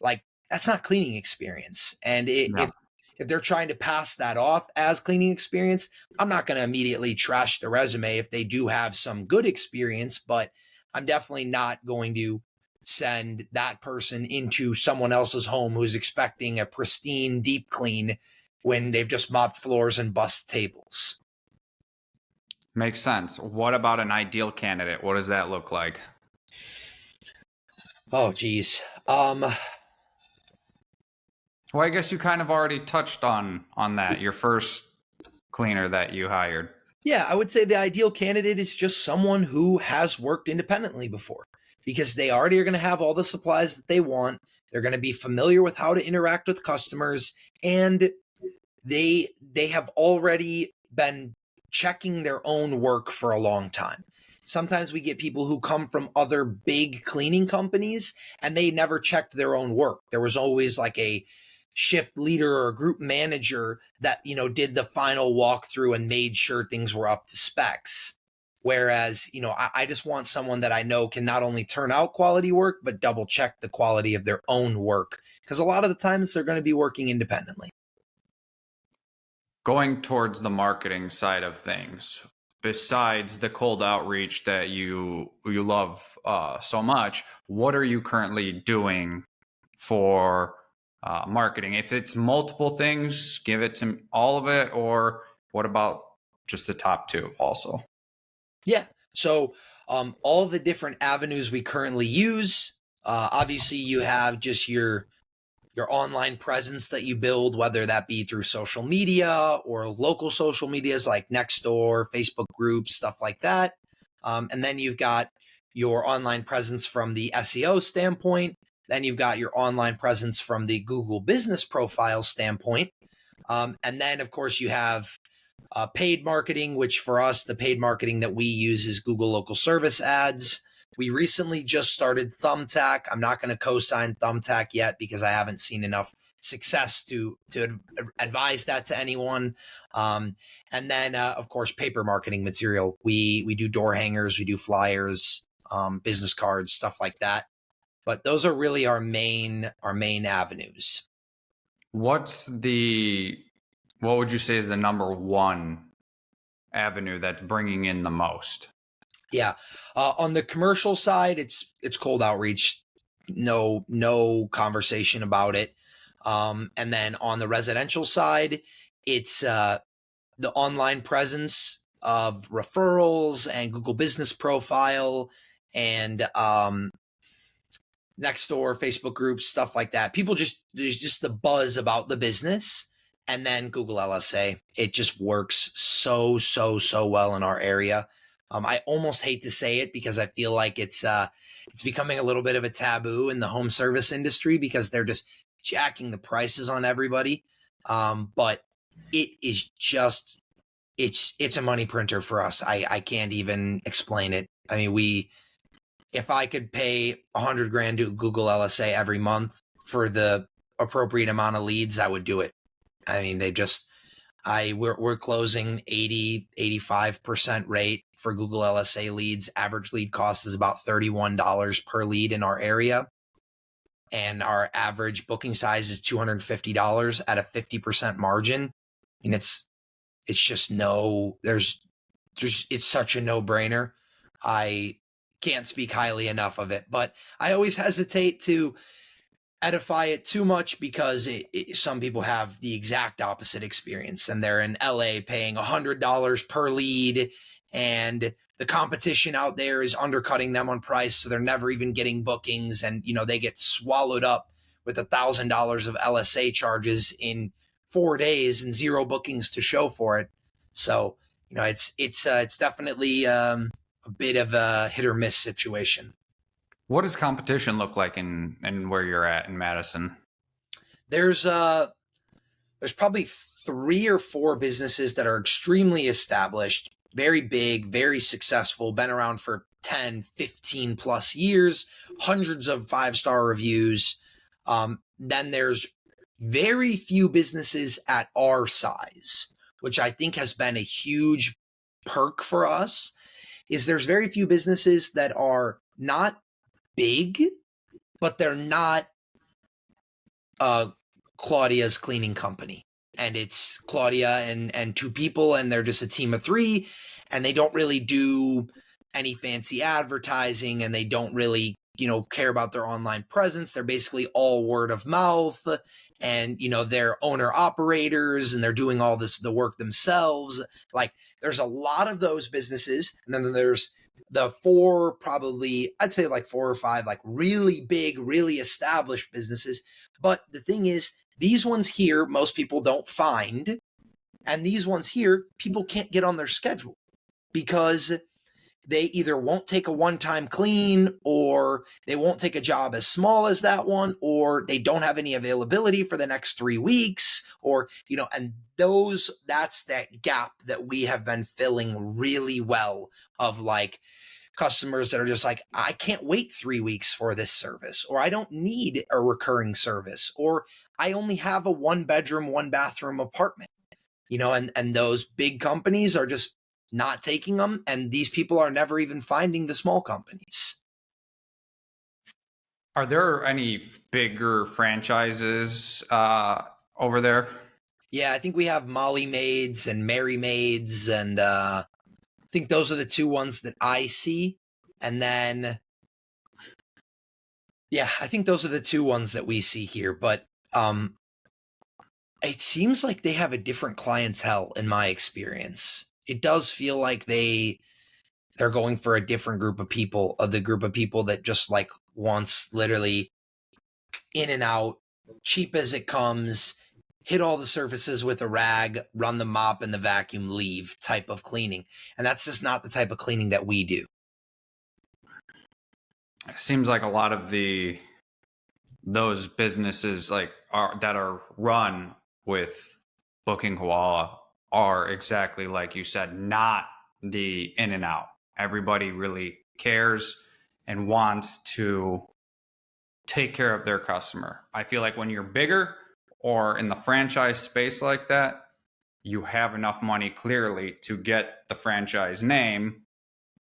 Like, that's not cleaning experience. And Yeah. if they're trying to pass that off as cleaning experience, I'm not going to immediately trash the resume if they do have some good experience, but I'm definitely not going to send that person into someone else's home who's expecting a pristine deep clean when they've just mopped floors and bussed tables. Makes sense. What about an ideal candidate? What does that look like? Oh, geez. Well, I guess you kind of already touched on that. Your first cleaner that you hired. Yeah, I would say the ideal candidate is just someone who has worked independently before, because they already are going to have all the supplies that they want. They're going to be familiar with how to interact with customers, and they have already been checking their own work for a long time. Sometimes we get people who come from other big cleaning companies and they never checked their own work. There was always like a shift leader or a group manager that, did the final walkthrough and made sure things were up to specs. Whereas, I just want someone that I know can not only turn out quality work, but double check the quality of their own work. Because a lot of the times they're going to be working independently. Going towards the marketing side of things, besides the cold outreach that you love so much, what are you currently doing for marketing? If it's multiple things, give it to all of it, or what about just the top two also? Yeah. So all the different avenues we currently use, obviously you have just your online presence that you build, whether that be through social media or local social medias like Nextdoor, Facebook groups, stuff like that. And then you've got your online presence from the SEO standpoint. Then you've got your online presence from the Google business profile standpoint. And then, of course, you have paid marketing, which for us, the paid marketing that we use is Google local service ads. We recently just started Thumbtack. I'm not going to co-sign Thumbtack yet because I haven't seen enough success to advise that to anyone. And then, of course, paper marketing material. We do door hangers, we do flyers, business cards, stuff like that. But those are really our main avenues. What would you say is the number one avenue that's bringing in the most? Yeah. On the commercial side, it's cold outreach. No conversation about it. And then on the residential side, it's the online presence of referrals and Google business profile and Nextdoor, Facebook groups, stuff like that. There's just the buzz about the business. And then Google LSA. It just works so well in our area. I almost hate to say it because I feel like it's becoming a little bit of a taboo in the home service industry because they're just jacking the prices on everybody. But it is just it's a money printer for us. I can't even explain it. I mean, if I could pay $100,000 to Google LSA every month for the appropriate amount of leads, I would do it. I mean, we're closing 85% rate for Google LSA leads. Average lead cost is about $31 per lead in our area. And our average booking size is $250 at a 50% margin. And it's just it's such a no-brainer. I can't speak highly enough of it, but I always hesitate to edify it too much because some people have the exact opposite experience and they're in LA paying $100 per lead and the competition out there is undercutting them on price, so they're never even getting bookings, and they get swallowed up with $1,000 of LSA charges in 4 days and zero bookings to show for it. So it's definitely a bit of a hit or miss situation. What does competition look like in where you're at in Madison? There's probably 3 or 4 businesses that are extremely established, very big, very successful, been around for 10, 15 plus years, hundreds of 5-star reviews. Then there's very few businesses at our size, which I think has been a huge perk for us. Is there's very few businesses that are not big, but they're not Claudia's cleaning company. And it's Claudia and 2 people, and they're just a team of 3, and they don't really do any fancy advertising, and they don't really, care about their online presence. They're basically all word of mouth, and, they're owner operators, and they're doing all the work themselves. Like, there's a lot of those businesses. And then there's the 4, probably, I'd say like 4 or 5, like really big, really established businesses. But the thing is, these ones here, most people don't find. And these ones here, people can't get on their schedule because they either won't take a one-time clean, or they won't take a job as small as that one, or they don't have any availability for the next 3 weeks, or, and that's that gap that we have been filling really well, of like customers that are just like, I can't wait 3 weeks for this service, or I don't need a recurring service, or I only have a 1-bedroom, 1-bathroom apartment, and those big companies are just not taking them. And these people are never even finding the small companies. Are there any bigger franchises over there? Yeah, I think we have Molly Maids and Mary Maids, and I think those are the 2 ones that I see. And then, yeah, I think those are the 2 ones that we see here. But it seems like they have a different clientele in my experience. It does feel like they're going for a different group of people, the group of people that just like wants literally in and out, cheap as it comes, hit all the surfaces with a rag, run the mop and the vacuum, leave type of cleaning. And that's just not the type of cleaning that we do. It seems like a lot of those businesses that are run with Booking Koala are exactly like you said, not the in and out. Everybody really cares and wants to take care of their customer. I feel like when you're bigger or in the franchise space like that, you have enough money clearly to get the franchise name,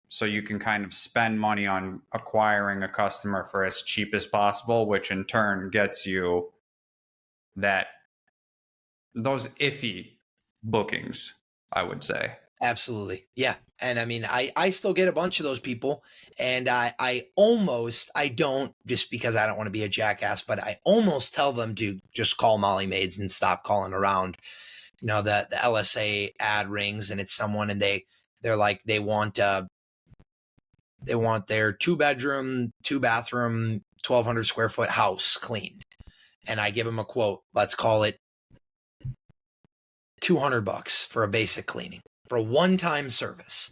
so you can kind of spend money on acquiring a customer for as cheap as possible, which in turn gets you those iffy bookings, I would say. Absolutely. Yeah. And I mean, I still get a bunch of those people, and I don't, just because I don't want to be a jackass, but I almost tell them to just call Molly Maids and stop calling around. The LSA ad rings, and it's someone, and they're like, they want their 2-bedroom, 2-bathroom, 1,200 square foot house cleaned. And I give them a quote. Let's call it $200 for a basic cleaning, for a one-time service.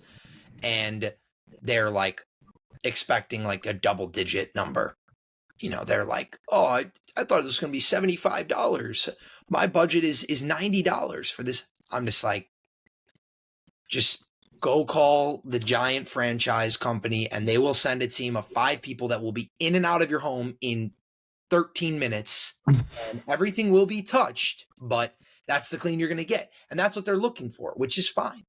And they're like expecting like a double-digit number. They're like, oh, I thought it was going to be $75. My budget is $90 for this. I'm just like, just go call the giant franchise company, and they will send a team of 5 people that will be in and out of your home in 13 minutes, and everything will be touched, but that's the clean you're going to get. And that's what they're looking for, which is fine.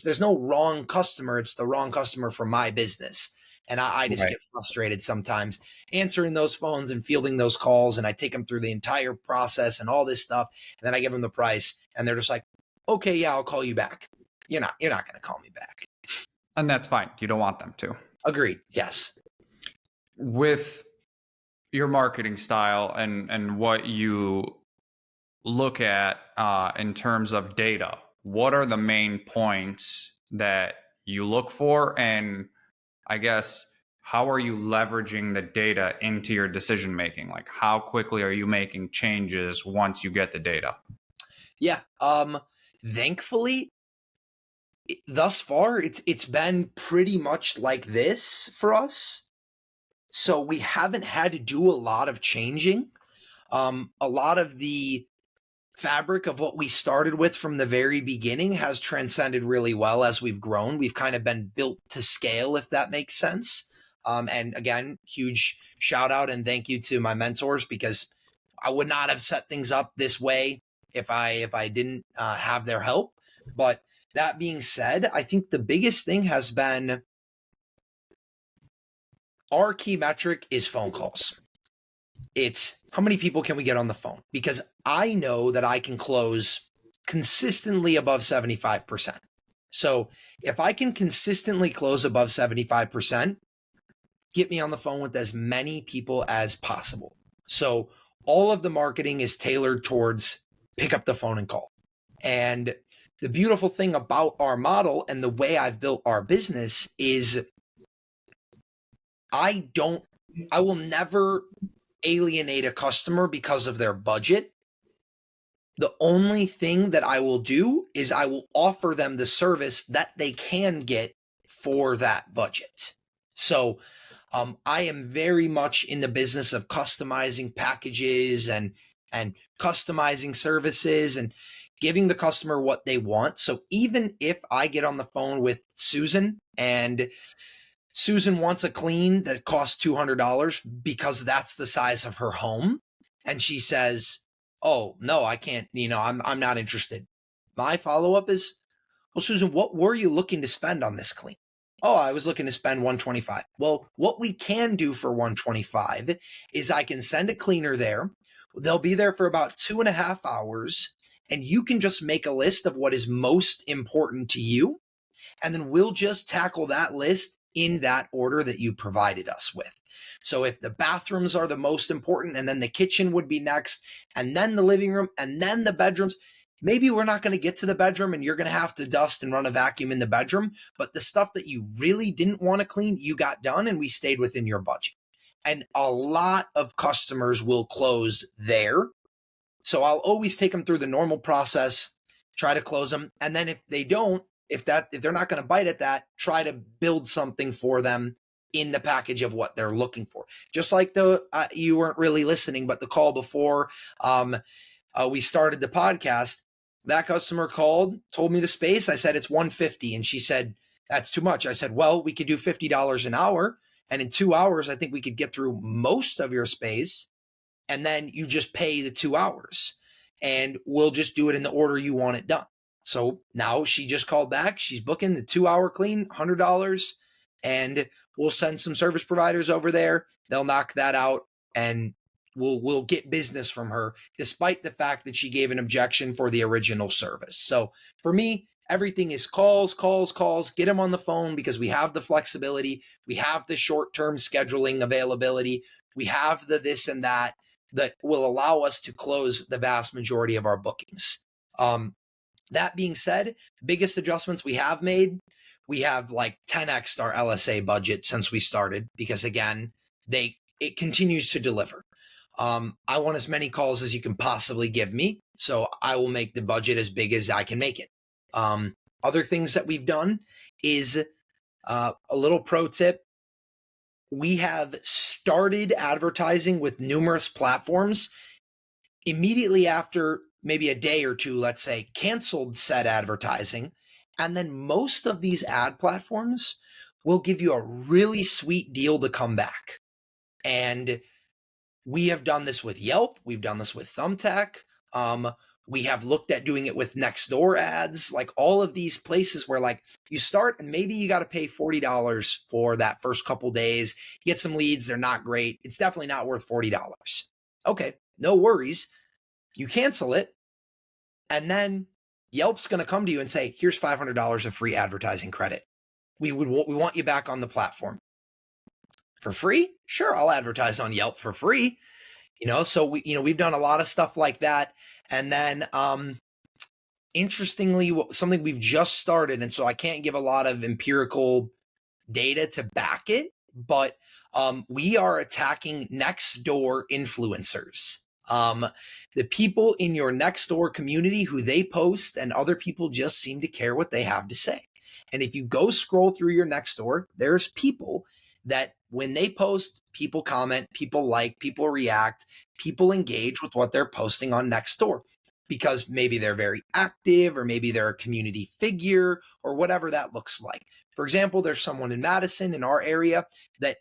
There's no wrong customer. It's the wrong customer for my business. And I just get frustrated sometimes answering those phones and fielding those calls. And I take them through the entire process and all this stuff. And then I give them the price, and they're just like, okay, yeah, I'll call you back. You're not going to call me back. And that's fine. You don't want them to. Agreed. Yes. With your marketing style and what you look at in terms of data, what are the main points that you look for? And I guess, how are you leveraging the data into your decision making? Like, how quickly are you making changes once you get the data? Yeah. Thankfully, thus far, it's been pretty much like this for us. So we haven't had to do a lot of changing. A lot of the fabric of what we started with from the very beginning has transcended really well as we've grown. We've kind of been built to scale, if that makes sense. And again, huge shout out and thank you to my mentors, because I would not have set things up this way if I didn't have their help. But that being said, I think the biggest thing has been our key metric is phone calls. It's how many people can we get on the phone? Because I know that I can close consistently above 75%. So if I can consistently close above 75%, get me on the phone with as many people as possible. So all of the marketing is tailored towards pick up the phone and call. And the beautiful thing about our model and the way I've built our business is I will never alienate a customer because of their budget. The only thing that I will do is I will offer them the service that they can get for that budget. So I am very much in the business of customizing packages and customizing services and giving the customer what they want. So even if I get on the phone with Susan and Susan wants a clean that costs $200 because that's the size of her home, and she says, "Oh, no, I can't, I'm not interested." My follow-up is, "Well, Susan, what were you looking to spend on this clean?" "Oh, I was looking to spend 125. Well, what we can do for 125 is I can send a cleaner there. They'll be there for about 2.5 hours, and you can just make a list of what is most important to you, and then we'll just tackle that list in that order that you provided us with." So if the bathrooms are the most important, and then the kitchen would be next, and then the living room, and then the bedrooms, maybe we're not going to get to the bedroom and you're going to have to dust and run a vacuum in the bedroom, but the stuff that you really didn't want to clean, you got done and we stayed within your budget. And a lot of customers will close there. So I'll always take them through the normal process, try to close them. And then if they don't, if they're not going to bite at that, try to build something for them in the package of what they're looking for. Just like you weren't really listening, but the call before we started the podcast, that customer called, told me the space. I said, it's 150. And she said, that's too much. I said, well, we could do $50 an hour. And in 2 hours, I think we could get through most of your space. And then you just pay the 2 hours and we'll just do it in the order you want it done. So now she just called back. She's booking the 2-hour clean, $100, and we'll send some service providers over there. They'll knock that out and we'll get business from her, despite the fact that she gave an objection for the original service. So for me, everything is calls, get them on the phone, because we have the flexibility. We have the short-term scheduling availability. We have the this and that will allow us to close the vast majority of our bookings. That being said, biggest adjustments we have made, we have like 10x our LSA budget since we started, because again, it continues to deliver. I want as many calls as you can possibly give me, so I will make the budget as big as I can make it. Other things that we've done is a little pro tip. We have started advertising with numerous platforms immediately after maybe a day or two, let's say, canceled said advertising. And then most of these ad platforms will give you a really sweet deal to come back. And we have done this with Yelp. We've done this with Thumbtack. We have looked at doing it with Nextdoor ads, like all of these places where like you start and maybe you got to pay $40 for that first couple days, get some leads. They're not great. It's definitely not worth $40. Okay, no worries. You cancel it. And then Yelp's going to come to you and say, here's $500 of free advertising credit. We want you back on the platform. For free? Sure, I'll advertise on Yelp for free. So we've done a lot of stuff like that. And then interestingly, something we've just started, and so I can't give a lot of empirical data to back it, but we are attacking next door influencers. The people in your next door community who they post, and other people just seem to care what they have to say. And if you go scroll through your next door, there's people that when they post, people comment, people like, people react, people engage with what they're posting on next door because maybe they're very active or maybe they're a community figure or whatever that looks like. For example, there's someone in Madison in our area that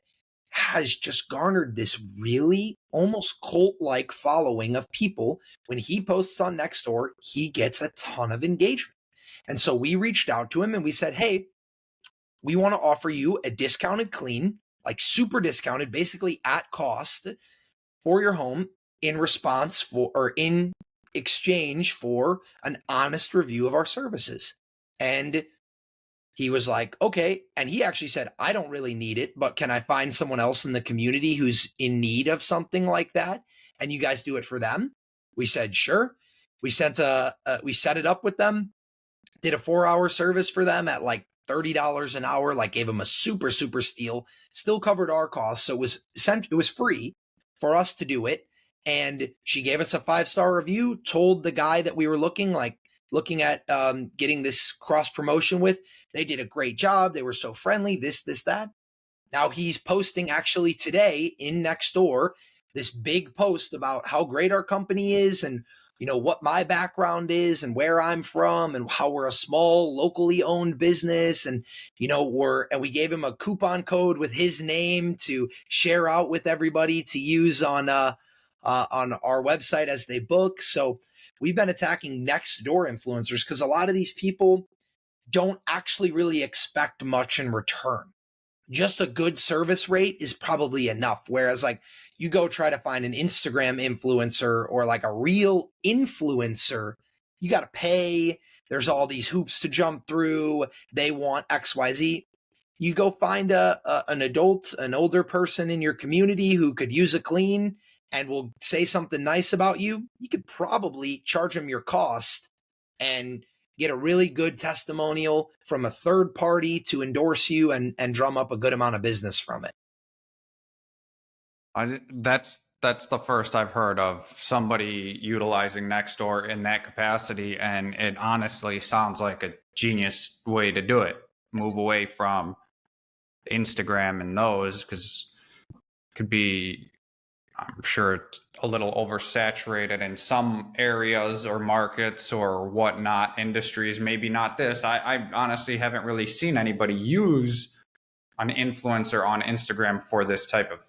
has just garnered this really almost cult-like following of people. When he posts on Nextdoor, he gets a ton of engagement. And so we reached out to him and we said, hey, we want to offer you a discounted clean, like super discounted, basically at cost for your home in response for, or in exchange for an honest review of our services. And he was like, okay. And he actually said, I don't really need it, but can I find someone else in the community who's in need of something like that? And you guys do it for them? We said, sure. We set it up with them, did a 4-hour service for them at like $30 an hour, like gave them a super, super steal, still covered our costs. So it was free for us to do it. And she gave us a 5-star review, told the guy that we were looking at getting this cross promotion with. They did a great job. They were so friendly, this, that. Now he's posting actually today in Nextdoor this big post about how great our company is and what my background is and where I'm from and how we're a small locally owned business. And, we gave him a coupon code with his name to share out with everybody to use on our website as they book. So we've been attacking next door influencers because a lot of these people don't actually really expect much in return. Just a good service rate is probably enough. Whereas like you go try to find an Instagram influencer or like a real influencer, you got to pay. There's all these hoops to jump through. They want XYZ. You go find an adult, an older person in your community who could use a clean and will say something nice about you. You could probably charge them your cost and get a really good testimonial from a third party to endorse you and drum up a good amount of business from it. That's the first I've heard of somebody utilizing Nextdoor in that capacity, and it honestly sounds like a genius way to do it. Move away from Instagram and those, because it could be, I'm sure, it's a little oversaturated in some areas or markets or whatnot, industries. Maybe not this. I honestly haven't really seen anybody use an influencer on Instagram for this type of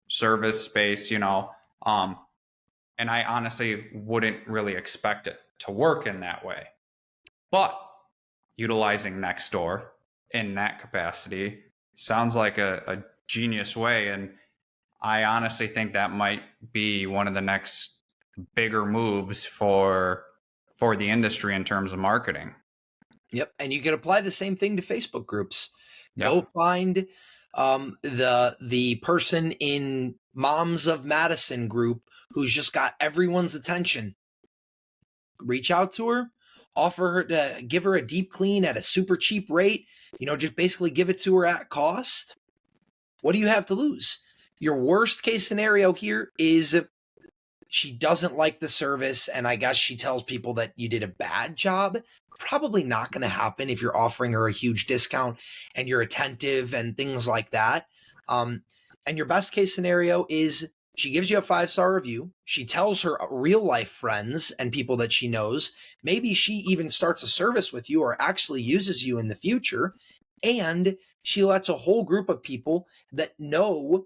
service space, and I honestly wouldn't really expect it to work in that way. But utilizing Nextdoor in that capacity sounds like a genius way, and I honestly think that might be one of the next bigger moves for the industry in terms of marketing. Yep. And you can apply the same thing to Facebook groups. Yep. Go find the person in Moms of Madison group who's just got everyone's attention. Reach out to her, offer her to give her a deep clean at a super cheap rate, just basically give it to her at cost. What do you have to lose? Your worst case scenario here is she doesn't like the service, and I guess she tells people that you did a bad job. Probably not going to happen if you're offering her a huge discount and you're attentive and things like that. And your best case scenario is she gives you a 5-star review. She tells her real life friends and people that she knows. Maybe she even starts a service with you or actually uses you in the future. And she lets a whole group of people that know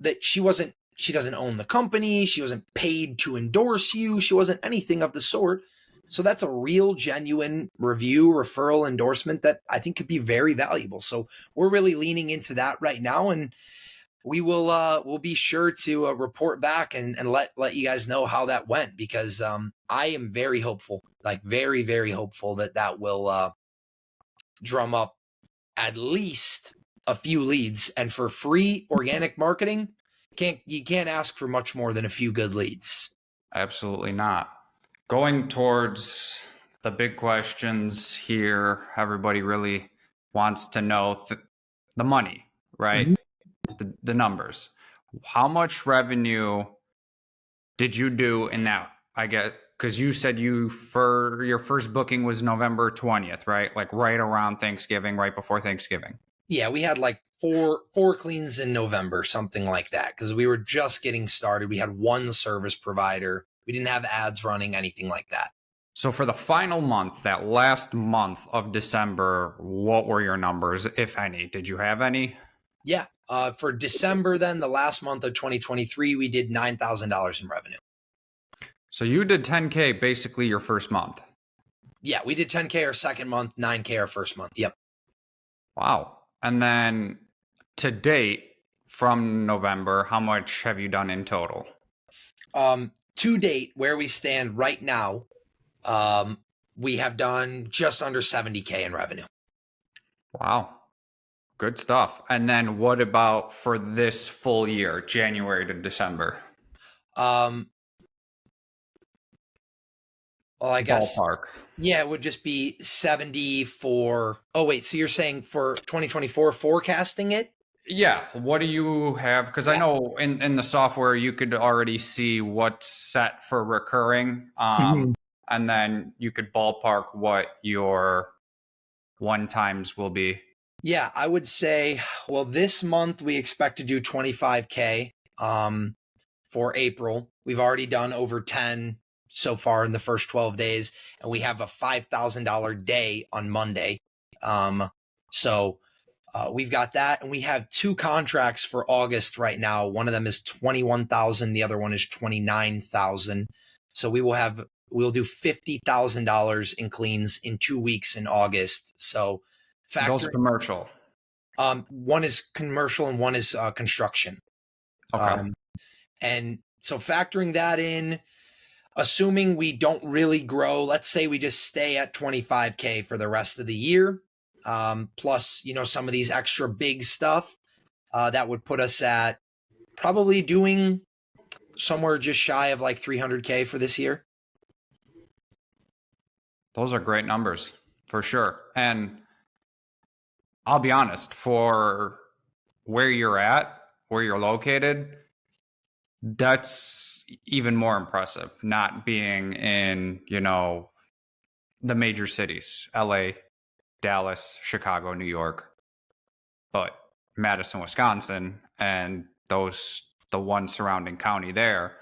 that she doesn't own the company. She wasn't paid to endorse you. She wasn't anything of the sort. So that's a real genuine review, referral, endorsement that I think could be very valuable. So we're really leaning into that right now, and we'll be sure to report back and let you guys know how that went, because I am very hopeful, like very, very hopeful that will drum up at least a few leads. And for free organic marketing, you can't ask for much more than a few good leads. Absolutely not. Going towards the big questions here. Everybody really wants to know the money, right? Mhm. The numbers. How much revenue did you do in that? I get because you said for your first booking was November 20th, right? Like right around Thanksgiving, right before Thanksgiving. Yeah, we had like four cleans in November, something like that, because we were just getting started. We had one service provider. We didn't have ads running, anything like that. So for the final month, that last month of December, what were your numbers, if any? Did you have any? Yeah. For December, then the last month of 2023, we did $9,000 in revenue. So you did 10K basically your first month. Yeah, we did 10K our second month, 9K our first month. Yep. Wow. And then to date from November, how much have you done in total? To date, where we stand right now, we have done just under 70K in revenue. Wow. Good stuff. And then what about for this full year, January to December? Well, I guess, Ballpark. yeah, it would just be 70 for. Oh, wait. So you're saying for 2024 forecasting it? Yeah. What do you have? Because I Yeah. know in the software you could already see what's set for recurring. Mhm. And then you could ballpark what your one times will be. Yeah, I would say, well, this month we expect to do 25K for April. We've already done over 10 so far in the first 12 days, and we have a $5,000 day on Monday. So we've got that, and we have two contracts for August right now. One of them is 21,000, the other one is 29,000. So we'll do $50,000 in cleans in 2 weeks in August. So Those factor commercial. one is commercial and one is construction. Okay. And so factoring that in, assuming we don't really grow, let's say we just stay at 25K for the rest of the year, plus, some of these extra big stuff, that would put us at probably doing somewhere just shy of like 300K for this year. Those are great numbers for sure. And I'll be honest, for where you're at, where you're located, that's even more impressive. Not being in, the major cities, LA, Dallas, Chicago, New York, but Madison, Wisconsin, and the one surrounding county there,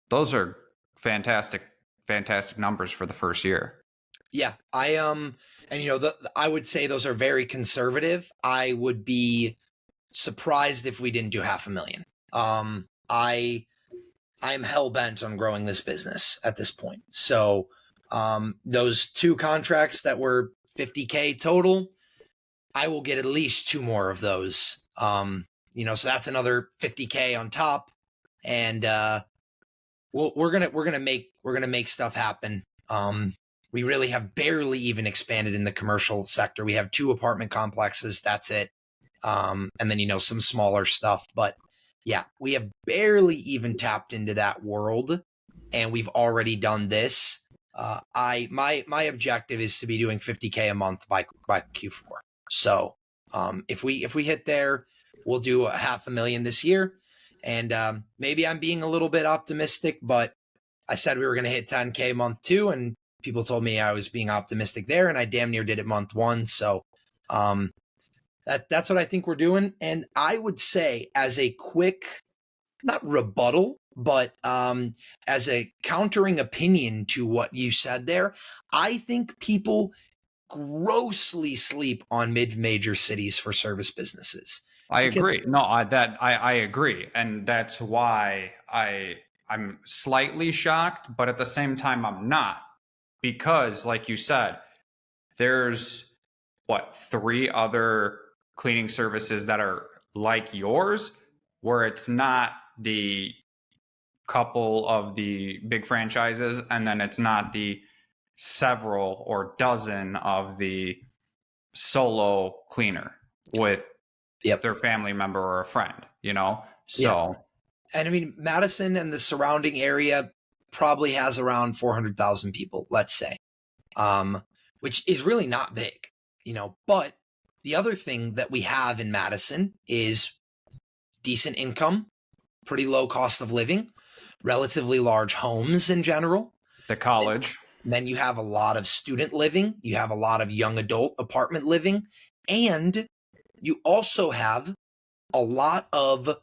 those are fantastic, fantastic numbers for the first year. Yeah, and I would say those are very conservative. I would be surprised if we didn't do 500,000. I'm hell bent on growing this business at this point. So, those two contracts that were 50K total, I will get at least two more of those. So that's another 50K on top, and we're gonna make stuff happen. We really have barely even expanded in the commercial sector. We have 2 apartment complexes. That's it. And then, some smaller stuff, but yeah, we have barely even tapped into that world, and we've already done this. My objective is to be doing 50K a month by Q4. So, if we hit there, we'll do 500,000 this year. And maybe I'm being a little bit optimistic, but I said we were going to hit 10K month 2, and people told me I was being optimistic there, and I damn near did it month 1. So, that's what I think we're doing. And I would say, as a quick, not rebuttal, but as a countering opinion to what you said there, I think people grossly sleep on mid-major cities for service businesses. I Because agree. No, I agree, and that's why I'm slightly shocked, but at the same time I'm not, because like you said, there's what, 3 other cleaning services that are like yours, where it's not the couple of the big franchises, and then it's not the several or dozen of the solo cleaner with Yep. their family member or a friend. Yeah. So And I mean, Madison and the surrounding area probably has around 400,000 people, let's say. which is really not big, but the other thing that we have in Madison is decent income, pretty low cost of living, relatively large homes in general. The college. Then you have a lot of student living. You have a lot of young adult apartment living. And you also have a lot of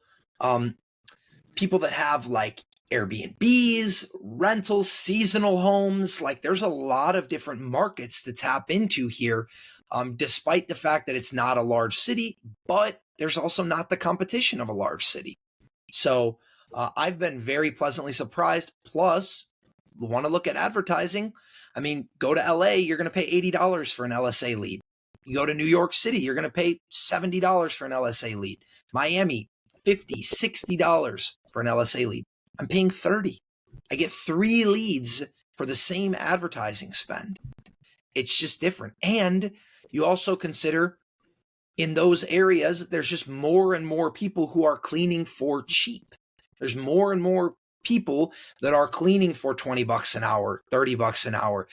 people that have like Airbnbs, rentals, seasonal homes. Like there's a lot of different markets to tap into here, despite the fact that it's not a large city, but there's also not the competition of a large city. So I've been very pleasantly surprised. Plus, want to look at advertising? I mean, go to LA, you're going to pay $80 for an LSA lead. You go to New York City, you're going to pay $70 for an LSA lead. Miami, $50, $60 for an LSA lead. I'm paying $30. I get 3 leads for the same advertising spend. It's just different. And you also consider in those areas, there's just more and more people who are cleaning for cheap. There's more and more people that are cleaning for $20 an hour, $30 an hour.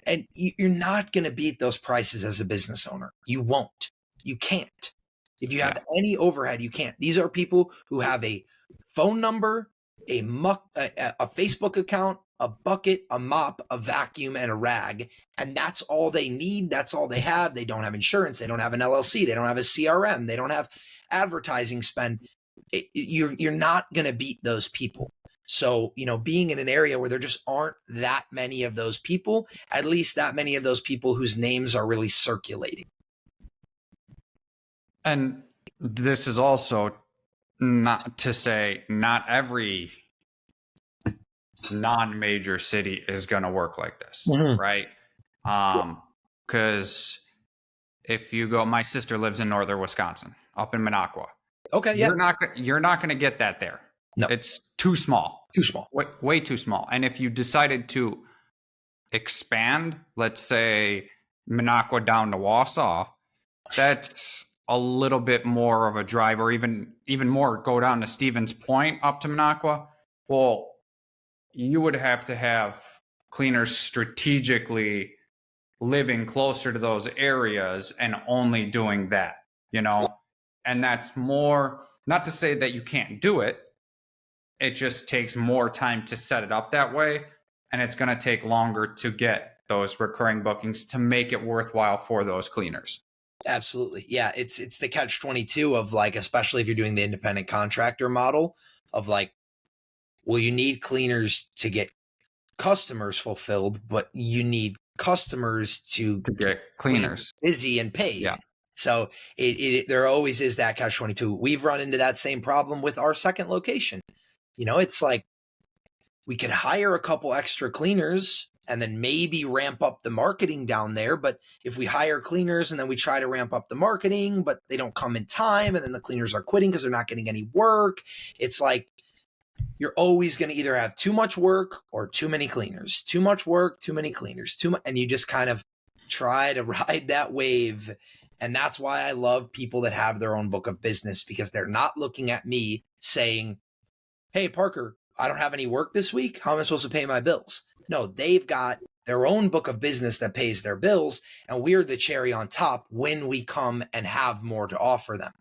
And you're not going to beat those prices as a business owner. You won't. You can't. If you have any overhead, you can't. These are people who have a phone number, a Facebook account, a bucket, a mop, a vacuum, and a rag. And that's all they need. That's all they have. They don't have insurance. They don't have an LLC. They don't have a CRM. They don't have advertising spend. You're not going to beat those people. So, being in an area where there just aren't that many of those people, at least that many of those people whose names are really circulating. And this is also not to say not every non-major city is going to work like this, right? Because if you go, my sister lives in northern Wisconsin, up in Minocqua. Okay, yeah. You're not going to get that there. No. It's too small. Too small. Way too small. And if you decided to expand, let's say Minocqua down to Wausau, that's a little bit more of a drive, or even more, go down to Stevens Point up to Minocqua. Well, you would have to have cleaners strategically living closer to those areas and only doing that, and that's more, not to say that you can't do it. It just takes more time to set it up that way. And it's going to take longer to get those recurring bookings to make it worthwhile for those cleaners. Absolutely. Yeah. It's the catch-22 of like, especially if you're doing the independent contractor model of like, well, you need cleaners to get customers fulfilled, but you need customers to get cleaners busy and paid. Yeah. So there always is that catch-22. We've run into that same problem with our second location. It's like we could hire a couple extra cleaners and then maybe ramp up the marketing down there. But if we hire cleaners and then we try to ramp up the marketing, but they don't come in time, and then the cleaners are quitting because they're not getting any work, it's like you're always going to either have too much work or too many cleaners. Too much work, too many cleaners, and you just kind of try to ride that wave. And that's why I love people that have their own book of business, because they're not looking at me saying, hey, Parker, I don't have any work this week. How am I supposed to pay my bills? No, they've got their own book of business that pays their bills, and we're the cherry on top when we come and have more to offer them.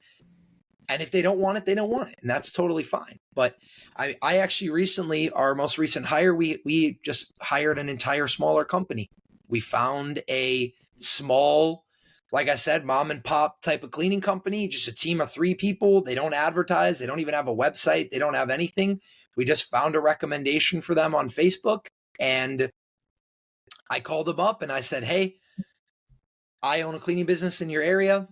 And if they don't want it, they don't want it. And that's totally fine. But I actually recently, our most recent hire, we just hired an entire smaller company. We found a small, like I said, mom and pop type of cleaning company, just a team of 3 people. They don't advertise. They don't even have a website. They don't have anything. We just found a recommendation for them on Facebook. And I called them up and I said, hey, I own a cleaning business in your area.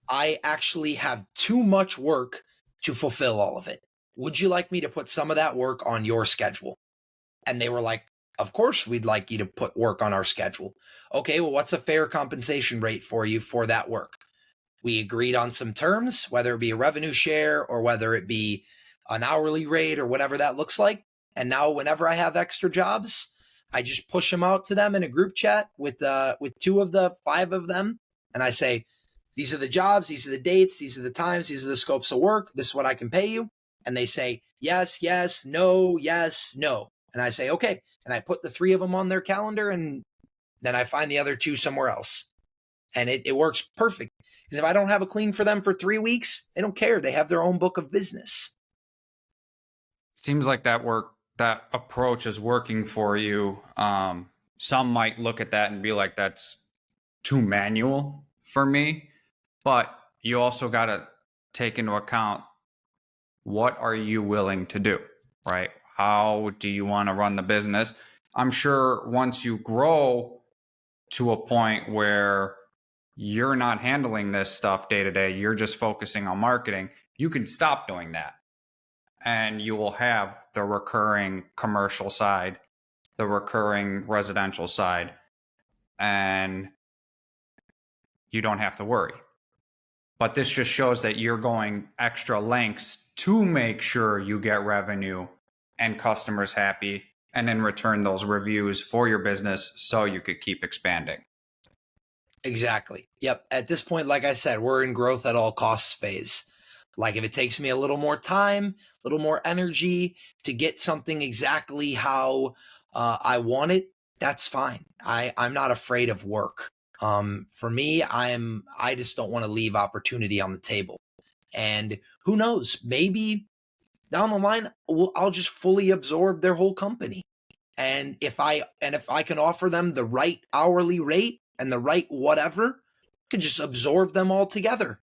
I actually have too much work to fulfill all of it. Would you like me to put some of that work on your schedule? And they were like, of course, we'd like you to put work on our schedule. Okay, well, what's a fair compensation rate for you for that work? We agreed on some terms, whether it be a revenue share or whether it be an hourly rate or whatever that looks like. And now whenever I have extra jobs, I just push them out to them in a group chat with 2 of the 5 of them. And I say, these are the jobs, these are the dates, these are the times, these are the scopes of work. This is what I can pay you. And they say, yes, yes, no, yes, no. And I say, okay. And I put the 3 of them on their calendar, and Then I find the other two somewhere else. And it works perfect. Because if I don't have a clean for them for 3 weeks, they don't care. They have their own book of business. Seems like that approach is working for you. Some might look at that and be like, that's too manual for me. But you also got to take into account, what are you willing to do, right? How do you want to run the business? I'm sure once you grow to a point where you're not handling this stuff day to day, you're just focusing on marketing, you can stop doing that. And you will have the recurring commercial side, the recurring residential side, and you don't have to worry. But this just shows that you're going extra lengths to make sure you get revenue and customers happy, and in return, those reviews for your business so you could keep expanding. Exactly. Yep. At this point, like I said, we're in growth at all costs phase. Like if it takes me a little more time, a little more energy to get something exactly how I want it, that's fine. I'm not afraid of work. For me, I just don't want to leave opportunity on the table. And who knows, maybe down the line, I'll just fully absorb their whole company. And if I can offer them the right hourly rate and the right whatever, I could just absorb them all together.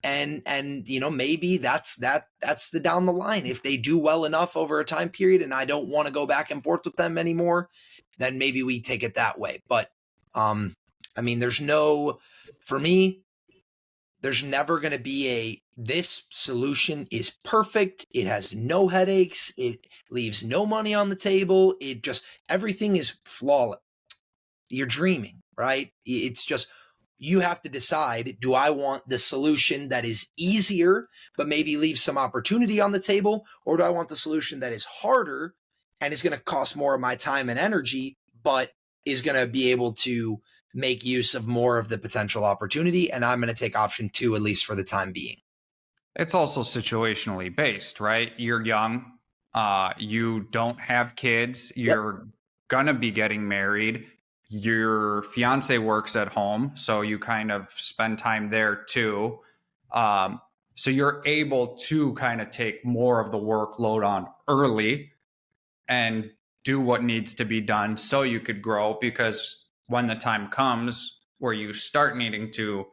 And maybe that's the down the line. If they do well enough over a time period and I don't want to go back and forth with them anymore, then maybe we take it that way. But for me, there's never going to be this solution is perfect. It has no headaches. It leaves no money on the table. Everything is flawless. You're dreaming, right? It's just, you have to decide, do I want the solution that is easier, but maybe leave some opportunity on the table? Or do I want the solution that is harder and is going to cost more of my time and energy, but is going to be able to make use of more of the potential opportunity? And I'm going to take option 2, at least for the time being. It's also situationally based, right? You're young. You don't have kids. You're going to be getting married. Your fiance works at home, so you kind of spend time there too. So you're able to kind of take more of the workload on early and do what needs to be done so you could grow, because when the time comes where you start needing to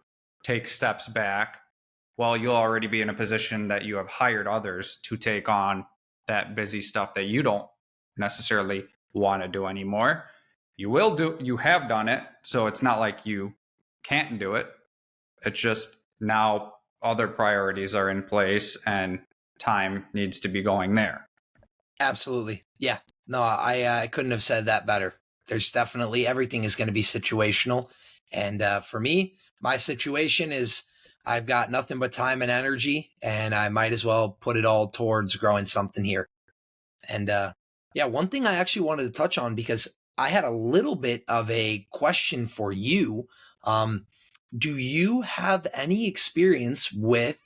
take steps back, well, you'll already be in a position that you have hired others to take on that busy stuff that you don't necessarily want to do anymore. You have done it, so it's not like you can't do it. It's just now other priorities are in place and time needs to be going there. Absolutely. Yeah. No, I couldn't have said that better. There's definitely, everything is going to be situational. And for me, my situation is I've got nothing but time and energy, and I might as well put it all towards growing something here. And one thing I actually wanted to touch on, because I had a little bit of a question for you. Do you have any experience with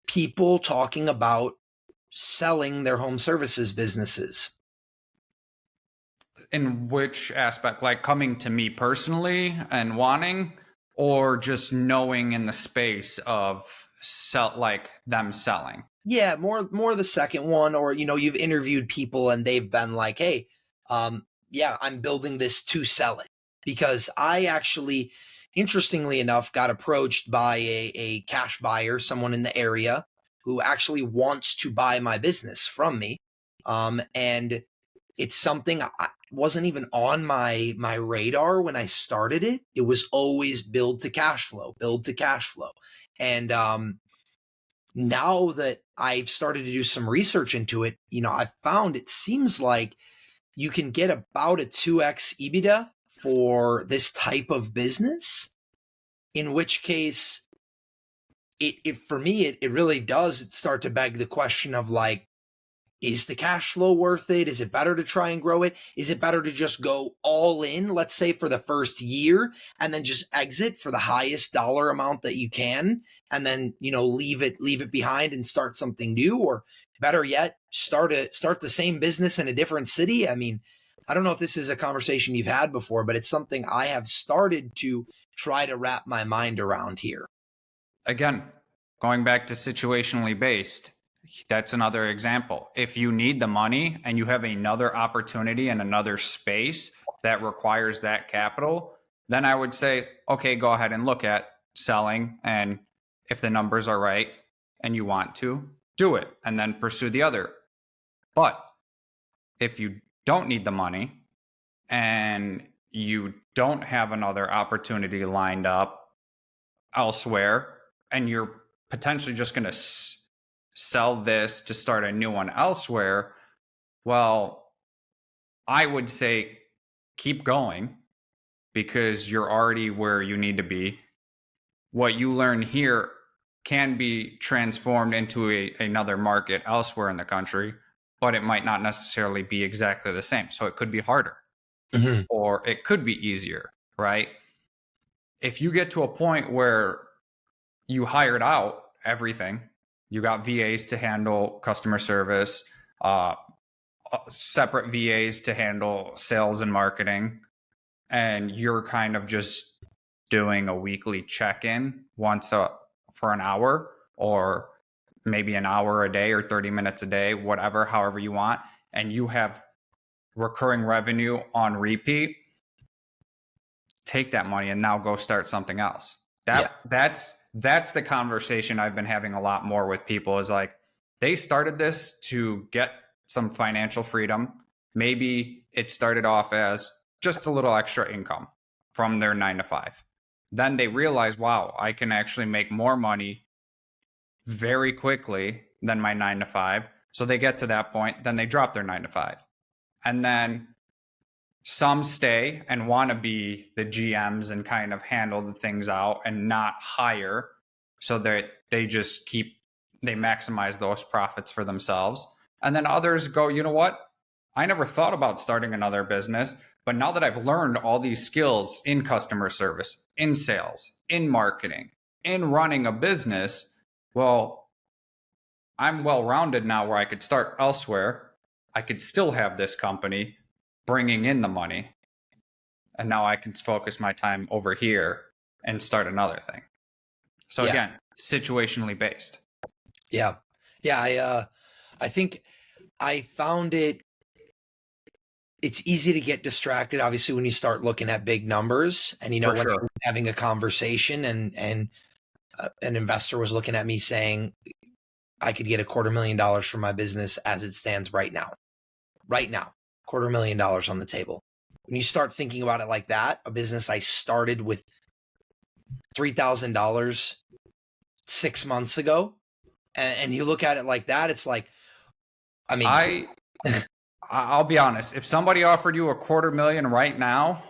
people talking about selling their home services businesses? In which aspect? Like coming to me personally and wanting, or just knowing in the space of them selling? Yeah, more the second one. Or you've interviewed people and they've been like, hey, I'm building this to sell it. Because I actually, interestingly enough, got approached by a cash buyer, someone in the area who actually wants to buy my business from me. And it's something I wasn't even on my radar when I started it. It was always build to cash flow. And now that I've started to do some research into it, I found it seems like you can get about a 2x EBITDA for this type of business, in which case for me, it really does start to beg the question of like, is the cash flow worth it? Is it better to try and grow it? Is it better to just go all in, let's say for the first year, and then just exit for the highest dollar amount that you can, and then, leave it behind and start something new? Or better yet, start the same business in a different city? I mean, I don't know if this is a conversation you've had before, but it's something I have started to try to wrap my mind around here. Again, going back to situationally based, that's another example. If you need the money and you have another opportunity in another space that requires that capital, then I would say, okay, go ahead and look at selling. And if the numbers are right and you want to, do it and then pursue the other. But if you don't need the money and you don't have another opportunity lined up elsewhere, and you're potentially just going to sell this to start a new one elsewhere, well, I would say keep going because you're already where you need to be. What you learn here can be transformed into another market elsewhere in the country, but it might not necessarily be exactly the same. So it could be harder or it could be easier, right? If you get to a point where you hired out everything, you got VAs to handle customer service, separate VAs to handle sales and marketing, and you're kind of just doing a weekly check-in for an hour, or maybe an hour a day or 30 minutes a day, whatever, however you want, and you have recurring revenue on repeat, take that money and now go start something else. That's the conversation I've been having a lot more with people, is like, they started this to get some financial freedom. Maybe it started off as just a little extra income from their 9 to 5. Then they realize, wow, I can actually make more money very quickly than my 9 to 5. So they get to that point, then they drop their 9 to 5. And then some stay and want to be the GMs and kind of handle the things out and not hire, so that they maximize those profits for themselves. And then others go, you know what? I never thought about starting another business, but now that I've learned all these skills in customer service, in sales, in marketing, in running a business, well, I'm well-rounded now where I could start elsewhere. I could still have this company bringing in the money, and now I can focus my time over here and start another thing. So again, situationally based. Yeah. I think I found it's easy to get distracted, obviously, when you start looking at big numbers. And, when you're having a conversation and an investor was looking at me saying, I could get $250,000 for my business as it stands right now, $250,000 on the table. When you start thinking about it like that, a business I started with $3,000 6 months ago, and you look at it like that, it's like, I mean, I'll be honest. If somebody offered you $250,000 right now,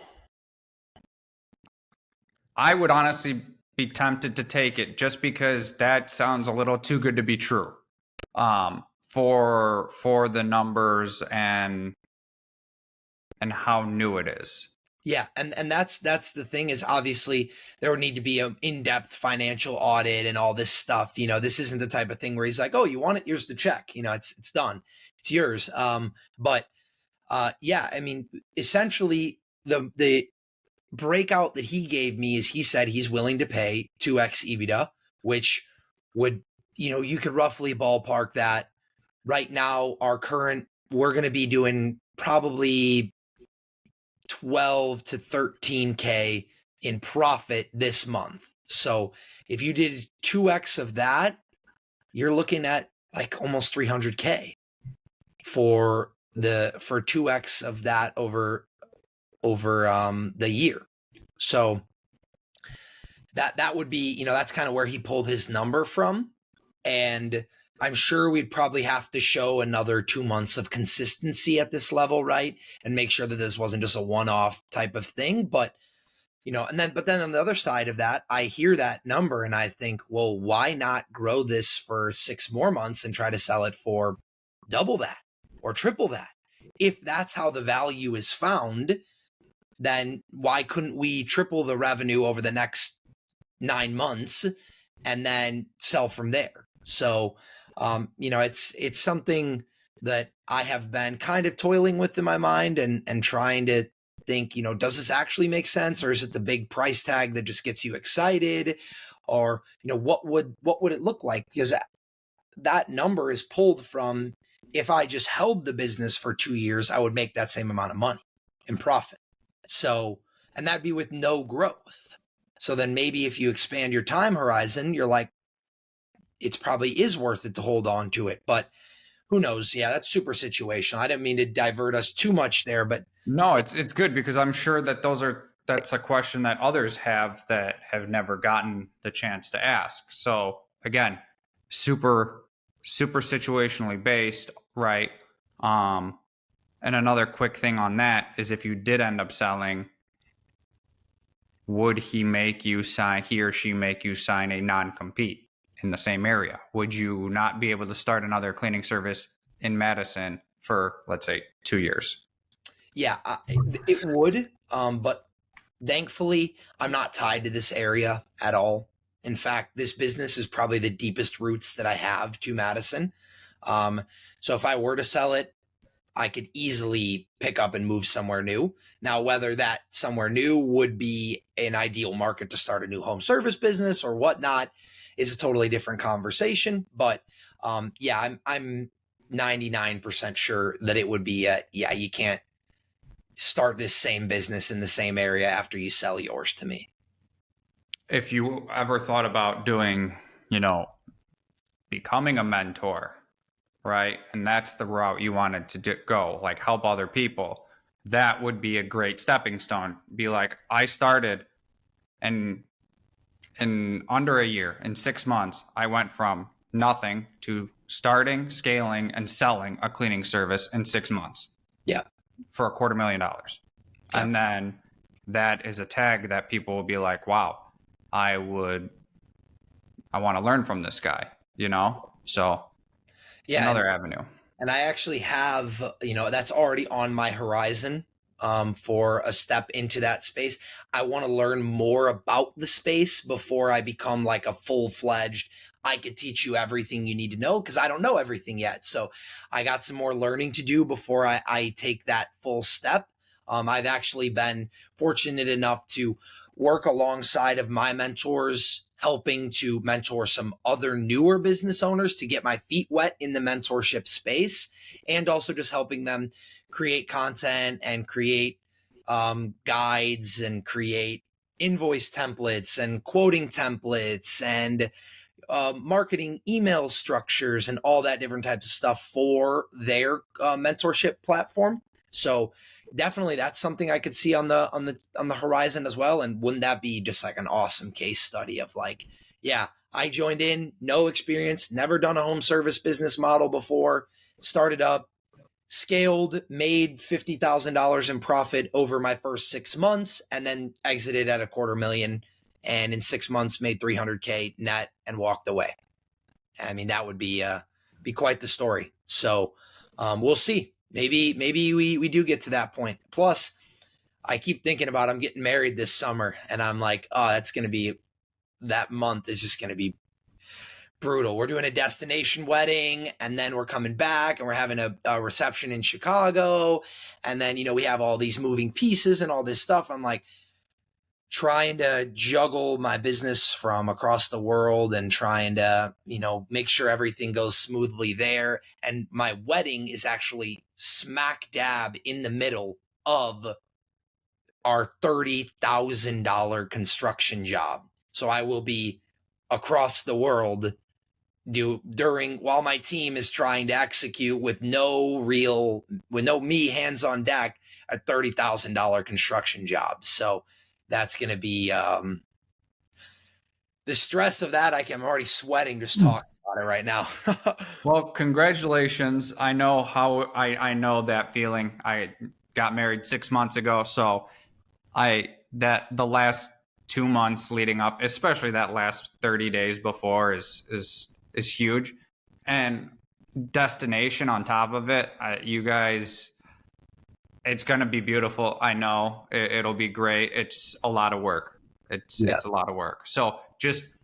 I would honestly be tempted to take it, just because that sounds a little too good to be true, for the numbers and how new it is. Yeah, and that's the thing, is obviously there would need to be an in-depth financial audit and all this stuff. This isn't the type of thing where he's like, oh, you want it? Here's the check. It's done. It's yours. But I mean, essentially the breakout that he gave me is, he said he's willing to pay 2x EBITDA, which would, you could roughly ballpark that. Right now, we're going to be doing probably 12 to 13K in profit this month. So if you did 2x of that, you're looking at like almost 300K for 2x of that over the year. So that would be, that's kind of where he pulled his number from. And I'm sure we'd probably have to show another 2 months of consistency at this level, right? And make sure that this wasn't just a one-off type of thing. But, but then on the other side of that, I hear that number and I think, well, why not grow this for 6 more months and try to sell it for double that or triple that? If that's how the value is found, then why couldn't we triple the revenue over the next 9 months and then sell from there? So, it's something that I have been kind of toiling with in my mind and trying to think, does this actually make sense, or is it the big price tag that just gets you excited? Or, what would it look like? Because that number is pulled from, if I just held the business for 2 years, I would make that same amount of money in profit. So, and that'd be with no growth. So then maybe if you expand your time horizon, you're like, it's probably is worth it to hold on to it. But who knows? Yeah, that's super situational. I didn't mean to divert us too much there, but No, it's good because I'm sure that that's a question that others have that have never gotten the chance to ask. So again, super situationally based, right? Um, and another quick thing on that is if you did end up selling, would he or she make you sign a non-compete in the same area? Would you not be able to start another cleaning service in Madison for, let's say, 2 years? yeah, it would. But thankfully, I'm not tied to this area at all. In fact, this business is probably the deepest roots that I have to Madison. Um, so if I were to sell it, I could easily pick up and move somewhere new. Now, whether that somewhere new would be an ideal market to start a new home service business or whatnot is a totally different conversation. But yeah, I'm 99% sure that it would be yeah, you can't start this same business in the same area after you sell yours to me. If you ever thought about doing, you know, becoming a mentor, right? And that's the route you wanted to go, like help other people. That would be a great stepping stone. Be like, I started and in under a year, in 6 months, I went from nothing to starting, scaling, and selling a cleaning service in 6 months Yeah. for $250,000. Yeah. And then that is a tag that people will be like, wow, I want to learn from this guy, you know? So it's Yeah. another avenue. And I actually have, that's already on my horizon for a step into that space. I want to learn more about the space before I become like a full-fledged, I could teach you everything you need to know, because I don't know everything yet. So I got some more learning to do before I take that full step. I've actually been fortunate enough to work alongside of my mentors, helping to mentor some other newer business owners to get my feet wet in the mentorship space, and also just helping them create content and create guides and create invoice templates and quoting templates and marketing email structures and all that different types of stuff for their mentorship platform. So definitely that's something I could see on the horizon as well. And wouldn't that be just like an awesome case study of like, yeah, I joined in, no experience, never done a home service business model before, started up, scaled, made $50,000 in profit over my first 6 months, and then exited at $250,000. And in 6 months, made 300K net and walked away. I mean, that would be quite the story. So we'll see. Maybe we do get to that point. Plus, I keep thinking about I'm getting married this summer, and I'm like, oh, that's going to be that month is just going to be brutal. We're doing a destination wedding, and then we're coming back and we're having a reception in Chicago, and then we have all these moving pieces and all this stuff. I'm like trying to juggle my business from across the world and trying to make sure everything goes smoothly there. And my wedding is actually smack dab in the middle of our $30,000 construction job, so I will be across the world while my team is trying to execute with no me hands on deck, a $30,000 construction job. So that's going to be the stress of that. I'm already sweating just talking about it right now. Well, congratulations. I know I know that feeling. I got married 6 months ago, so the last 2 months leading up, especially that last 30 days before is huge. And destination on top of it, you guys, it's going to be beautiful. I know it'll be great. It's a lot of work. It's a lot of work. So just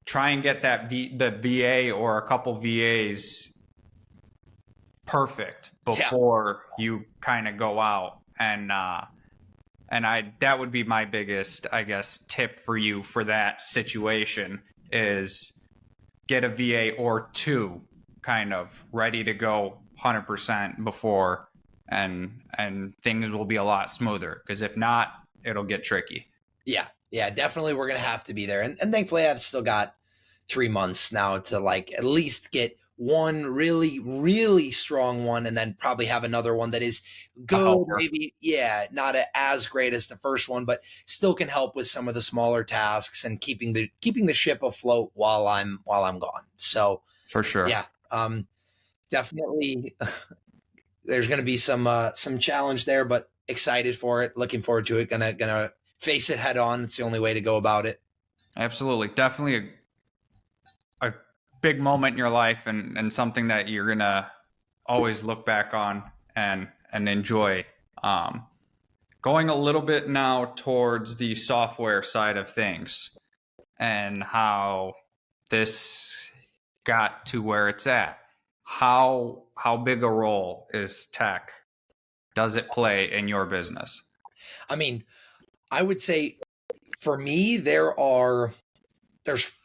try and get the VA or a couple VAs perfect Yeah. before you kind of go out. And I that would be my biggest, I guess, tip for you for that situation is get a VA or two kind of ready to go 100% before, and things will be a lot smoother, because if not, it'll get tricky. Yeah, definitely we're gonna have to be there. And thankfully I've still got 3 months now to like at least get one really, really strong one, and then probably have another one that is A good. helper. Maybe, yeah, not as great as the first one, but still can help with some of the smaller tasks and keeping the ship afloat while I'm gone. So For sure. yeah, definitely there's gonna be some challenge there, but excited for it, looking forward to it, gonna face it head on. It's the only way to go about it. Absolutely. Definitely a big moment in your life, and something that you're going to always look back on and enjoy. Um, Going a little bit now towards the software side of things and how this got to where it's at. How big a role is tech? Does it play in your business? I mean, I would say for me, there's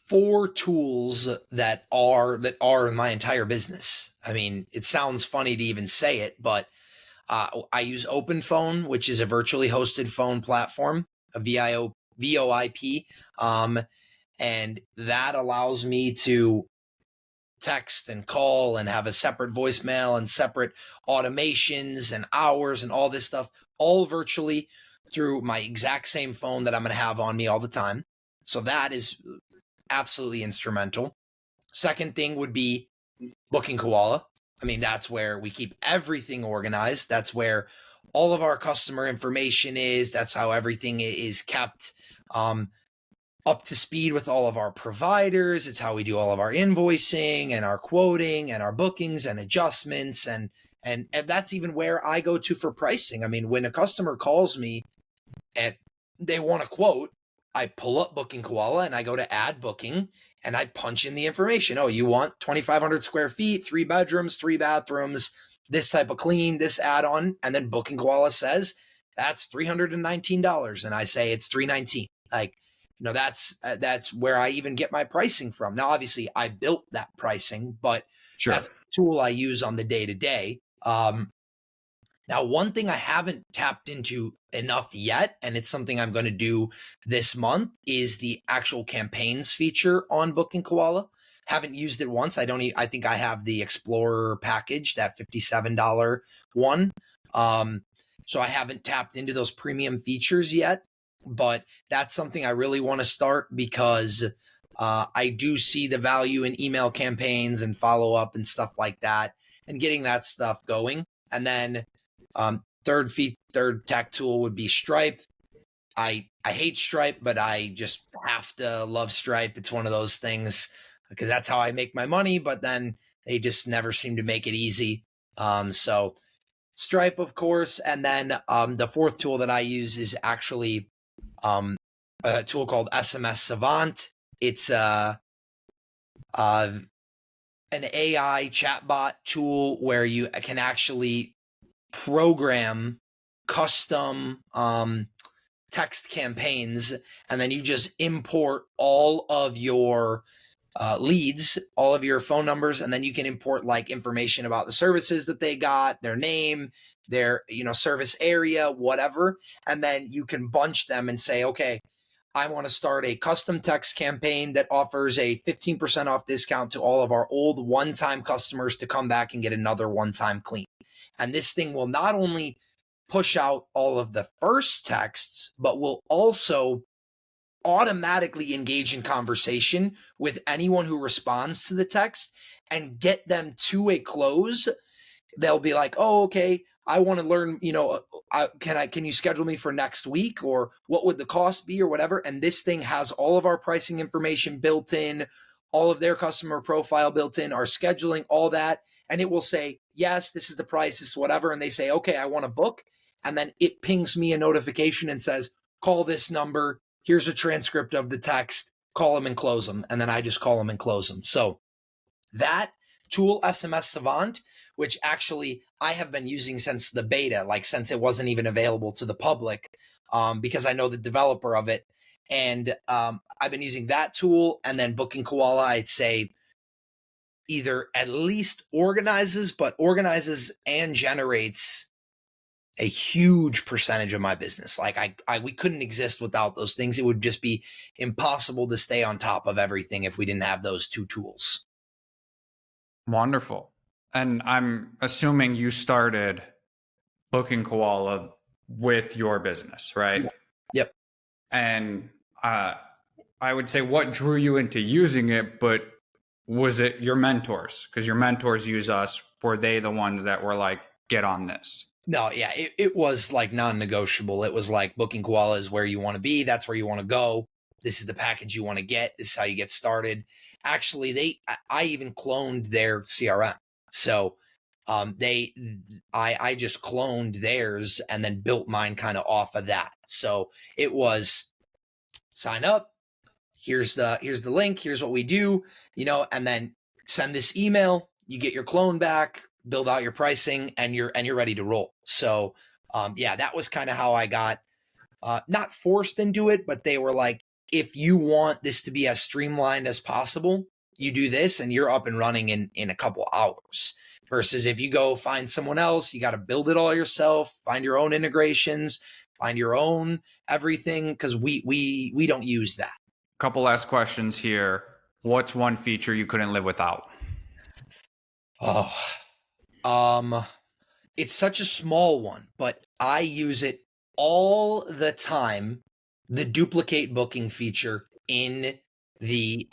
four tools that are my entire business. I mean, it sounds funny to even say it, but I use OpenPhone, which is a virtually hosted phone platform, a VoIP, and that allows me to text and call and have a separate voicemail and separate automations and hours and all this stuff, all virtually through my exact same phone that I'm going to have on me all the time. So that is absolutely instrumental. Second thing would be Booking Koala. I mean, that's where we keep everything organized. That's where all of our customer information is. That's how everything is kept up to speed with all of our providers. It's how we do all of our invoicing and our quoting and our bookings and adjustments. And that's even where I go to for pricing. I mean, when a customer calls me and they want a quote, I pull up Booking Koala and I go to add booking and I punch in the information. Oh, you want 2,500 square feet, 3 bedrooms, 3 bathrooms, this type of clean, this add-on. And then Booking Koala says, that's $319. And I say it's $319. Like, that's where I even get my pricing from. Now, obviously I built that pricing, but Sure. that's the tool I use on the day to day. Now, one thing I haven't tapped into enough yet, and it's something I'm going to do this month, is the actual campaigns feature on Booking Koala. Haven't used it once. I think I have the Explorer package, that $57 one. So I haven't tapped into those premium features yet, but that's something I really want to start because I do see the value in email campaigns and follow up and stuff like that, and getting that stuff going. And then third tech tool would be Stripe. I hate Stripe, but I just have to love Stripe. It's one of those things because that's how I make my money, but then they just never seem to make it easy. So Stripe, of course. And then the fourth tool that I use is actually a tool called SMS Savant. It's an AI chatbot tool where you can actually program custom text campaigns, and then you just import all of your leads, all of your phone numbers, and then you can import like information about the services that they got, their name, their service area, whatever, and then you can bunch them and say, okay, I want to start a custom text campaign that offers a 15% off discount to all of our old one-time customers to come back and get another one-time clean. And this thing will not only push out all of the first texts, but will also automatically engage in conversation with anyone who responds to the text and get them to a close. They'll be like, oh, okay, I want to learn, can you schedule me for next week, or what would the cost be or whatever? And this thing has all of our pricing information built in, all of their customer profile built in, our scheduling, all that. And it will say, yes, this is the price, this is whatever. And they say, okay, I want to book. And then it pings me a notification and says, call this number. Here's a transcript of the text. Call them and close them. And then I just call them and close them. So that tool, SMS Savant, which actually I have been using since the beta, like since it wasn't even available to the public, because I know the developer of it. And I've been using that tool, and then Booking Koala, I'd say either at least organizes and generates a huge percentage of my business. Like we couldn't exist without those things. It would just be impossible to stay on top of everything if we didn't have those two tools. Wonderful. And I'm assuming you started Booking Koala with your business, right? Yep. And I would say what drew you into using it, but was it your mentors? Because your mentors use us. Were they the ones that were like, get on this? No, yeah, it was like non-negotiable. It was like Booking Koala is where you want to be. That's where you want to go. This is the package you want to get. This is how you get started. Actually, I even cloned their CRM. So I just cloned theirs and then built mine kind of off of that. So it was sign up. Here's the link. Here's what we do, and then send this email. You get your clone back, build out your pricing, and you're ready to roll. So yeah, that was kind of how I got not forced into it, but they were like, if you want this to be as streamlined as possible, you do this and you're up and running in a couple hours. Versus if you go find someone else, you got to build it all yourself, find your own integrations, find your own everything, because we don't use that. Couple last questions here. What's one feature you couldn't live without? It's such a small one, but I use it all the time. The duplicate booking feature in the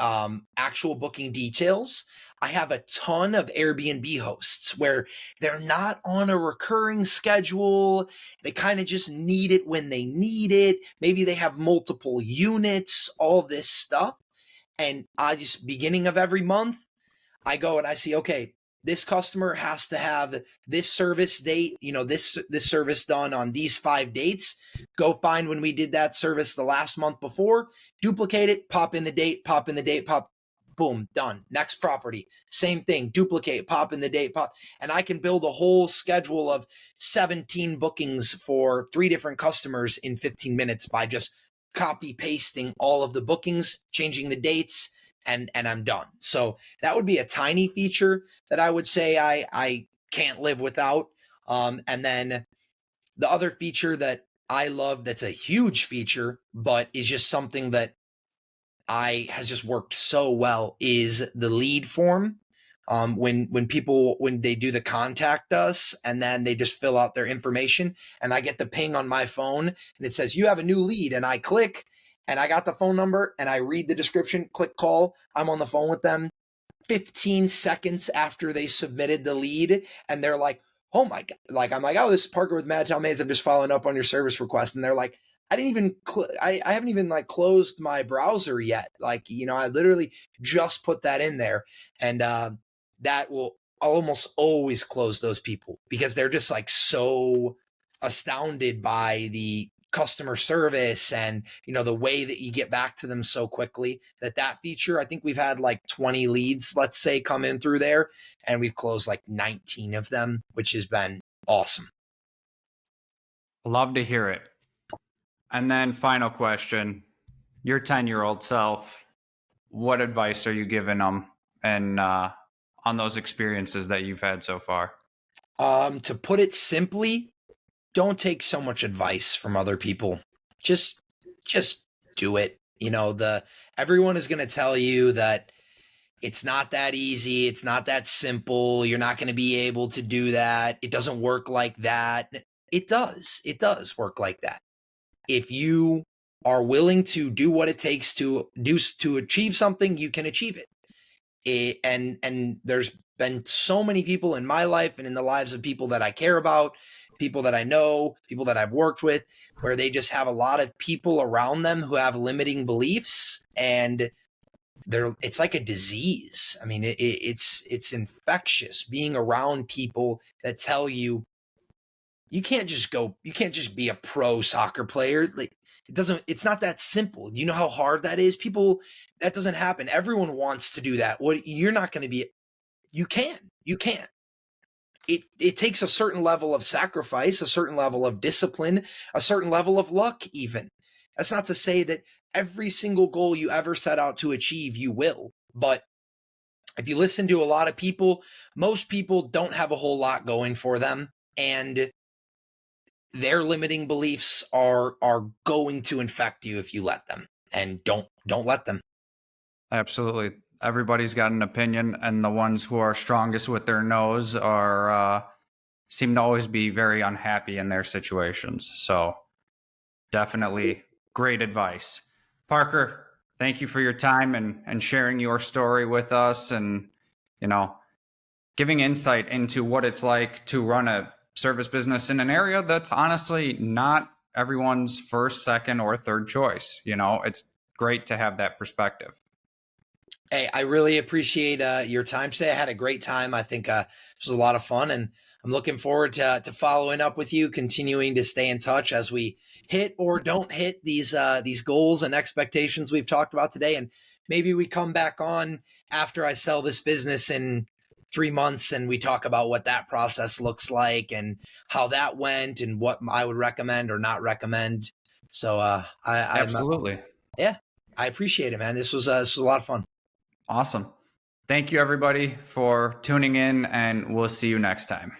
actual booking details. I have a ton of Airbnb hosts where they're not on a recurring schedule. They kind of just need it when they need it. Maybe they have multiple units, all this stuff. And I just, beginning of every month, I go and I see, okay, this customer has to have this service date, this service done on these 5 dates. Go find when we did that service the last month before, duplicate it, pop in the date, pop, boom, done. Next property, same thing, duplicate, pop in the date, pop. And I can build a whole schedule of 17 bookings for 3 different customers in 15 minutes by just copy pasting all of the bookings, changing the dates, and I'm done. So that would be a tiny feature that I would say I can't live without. And then the other feature that I love, that's a huge feature, but is just something that has just worked so well, is the lead form. When they do the contact us and then they just fill out their information and I get the ping on my phone and it says, you have a new lead, and I click and I got the phone number and I read the description, click call. I'm on the phone with them 15 seconds after they submitted the lead, and they're like, oh my God. Like, I'm like, oh, this is Parker with Madtown Maids. I'm just following up on your service request. And they're like, I didn't even, I haven't even like closed my browser yet. Like, I literally just put that in there, and that will almost always close those people because they're just like so astounded by the customer service and the way that you get back to them so quickly. That feature, I think we've had like 20 leads, let's say, come in through there, and we've closed like 19 of them, which has been awesome. Love to hear it. And then final question, your 10-year-old self, what advice are you giving them and on those experiences that you've had so far? To put it simply, don't take so much advice from other people. Just do it. Everyone is going to tell you that it's not that easy. It's not that simple. You're not going to be able to do that. It doesn't work like that. It does. It does work like that. If you are willing to do what it takes to achieve something, you can achieve it. And there's been so many people in my life and in the lives of people that I care about, people that I know, people that I've worked with, where they just have a lot of people around them who have limiting beliefs, and it's like a disease. I mean, it's infectious being around people that tell you you can't just be a pro soccer player. Like, it's not that simple. Do you know how hard that is? That doesn't happen. Everyone wants to do that. You're not going to be you can. It takes a certain level of sacrifice, a certain level of discipline, a certain level of luck even. That's not to say that every single goal you ever set out to achieve, you will. But if you listen to a lot of people, most people don't have a whole lot going for them. And their limiting beliefs are going to infect you if you let them. And don't let them. Absolutely. Everybody's got an opinion, and the ones who are strongest with their nose are seem to always be very unhappy in their situations. So definitely great advice. Parker, thank you for your time and sharing your story with us, and giving insight into what it's like to run a service business in an area that's honestly not everyone's first, second, or third choice. It's great to have that perspective. Hey, I really appreciate your time today. I had a great time. I think it was a lot of fun, and I'm looking forward to following up with you, continuing to stay in touch as we hit or don't hit these goals and expectations we've talked about today. And maybe we come back on after I sell this business in 3 months, and we talk about what that process looks like and how that went and what I would recommend or not recommend. So Absolutely. yeah, I appreciate it, man. This was a lot of fun. Awesome. Thank you, everybody, for tuning in, and we'll see you next time.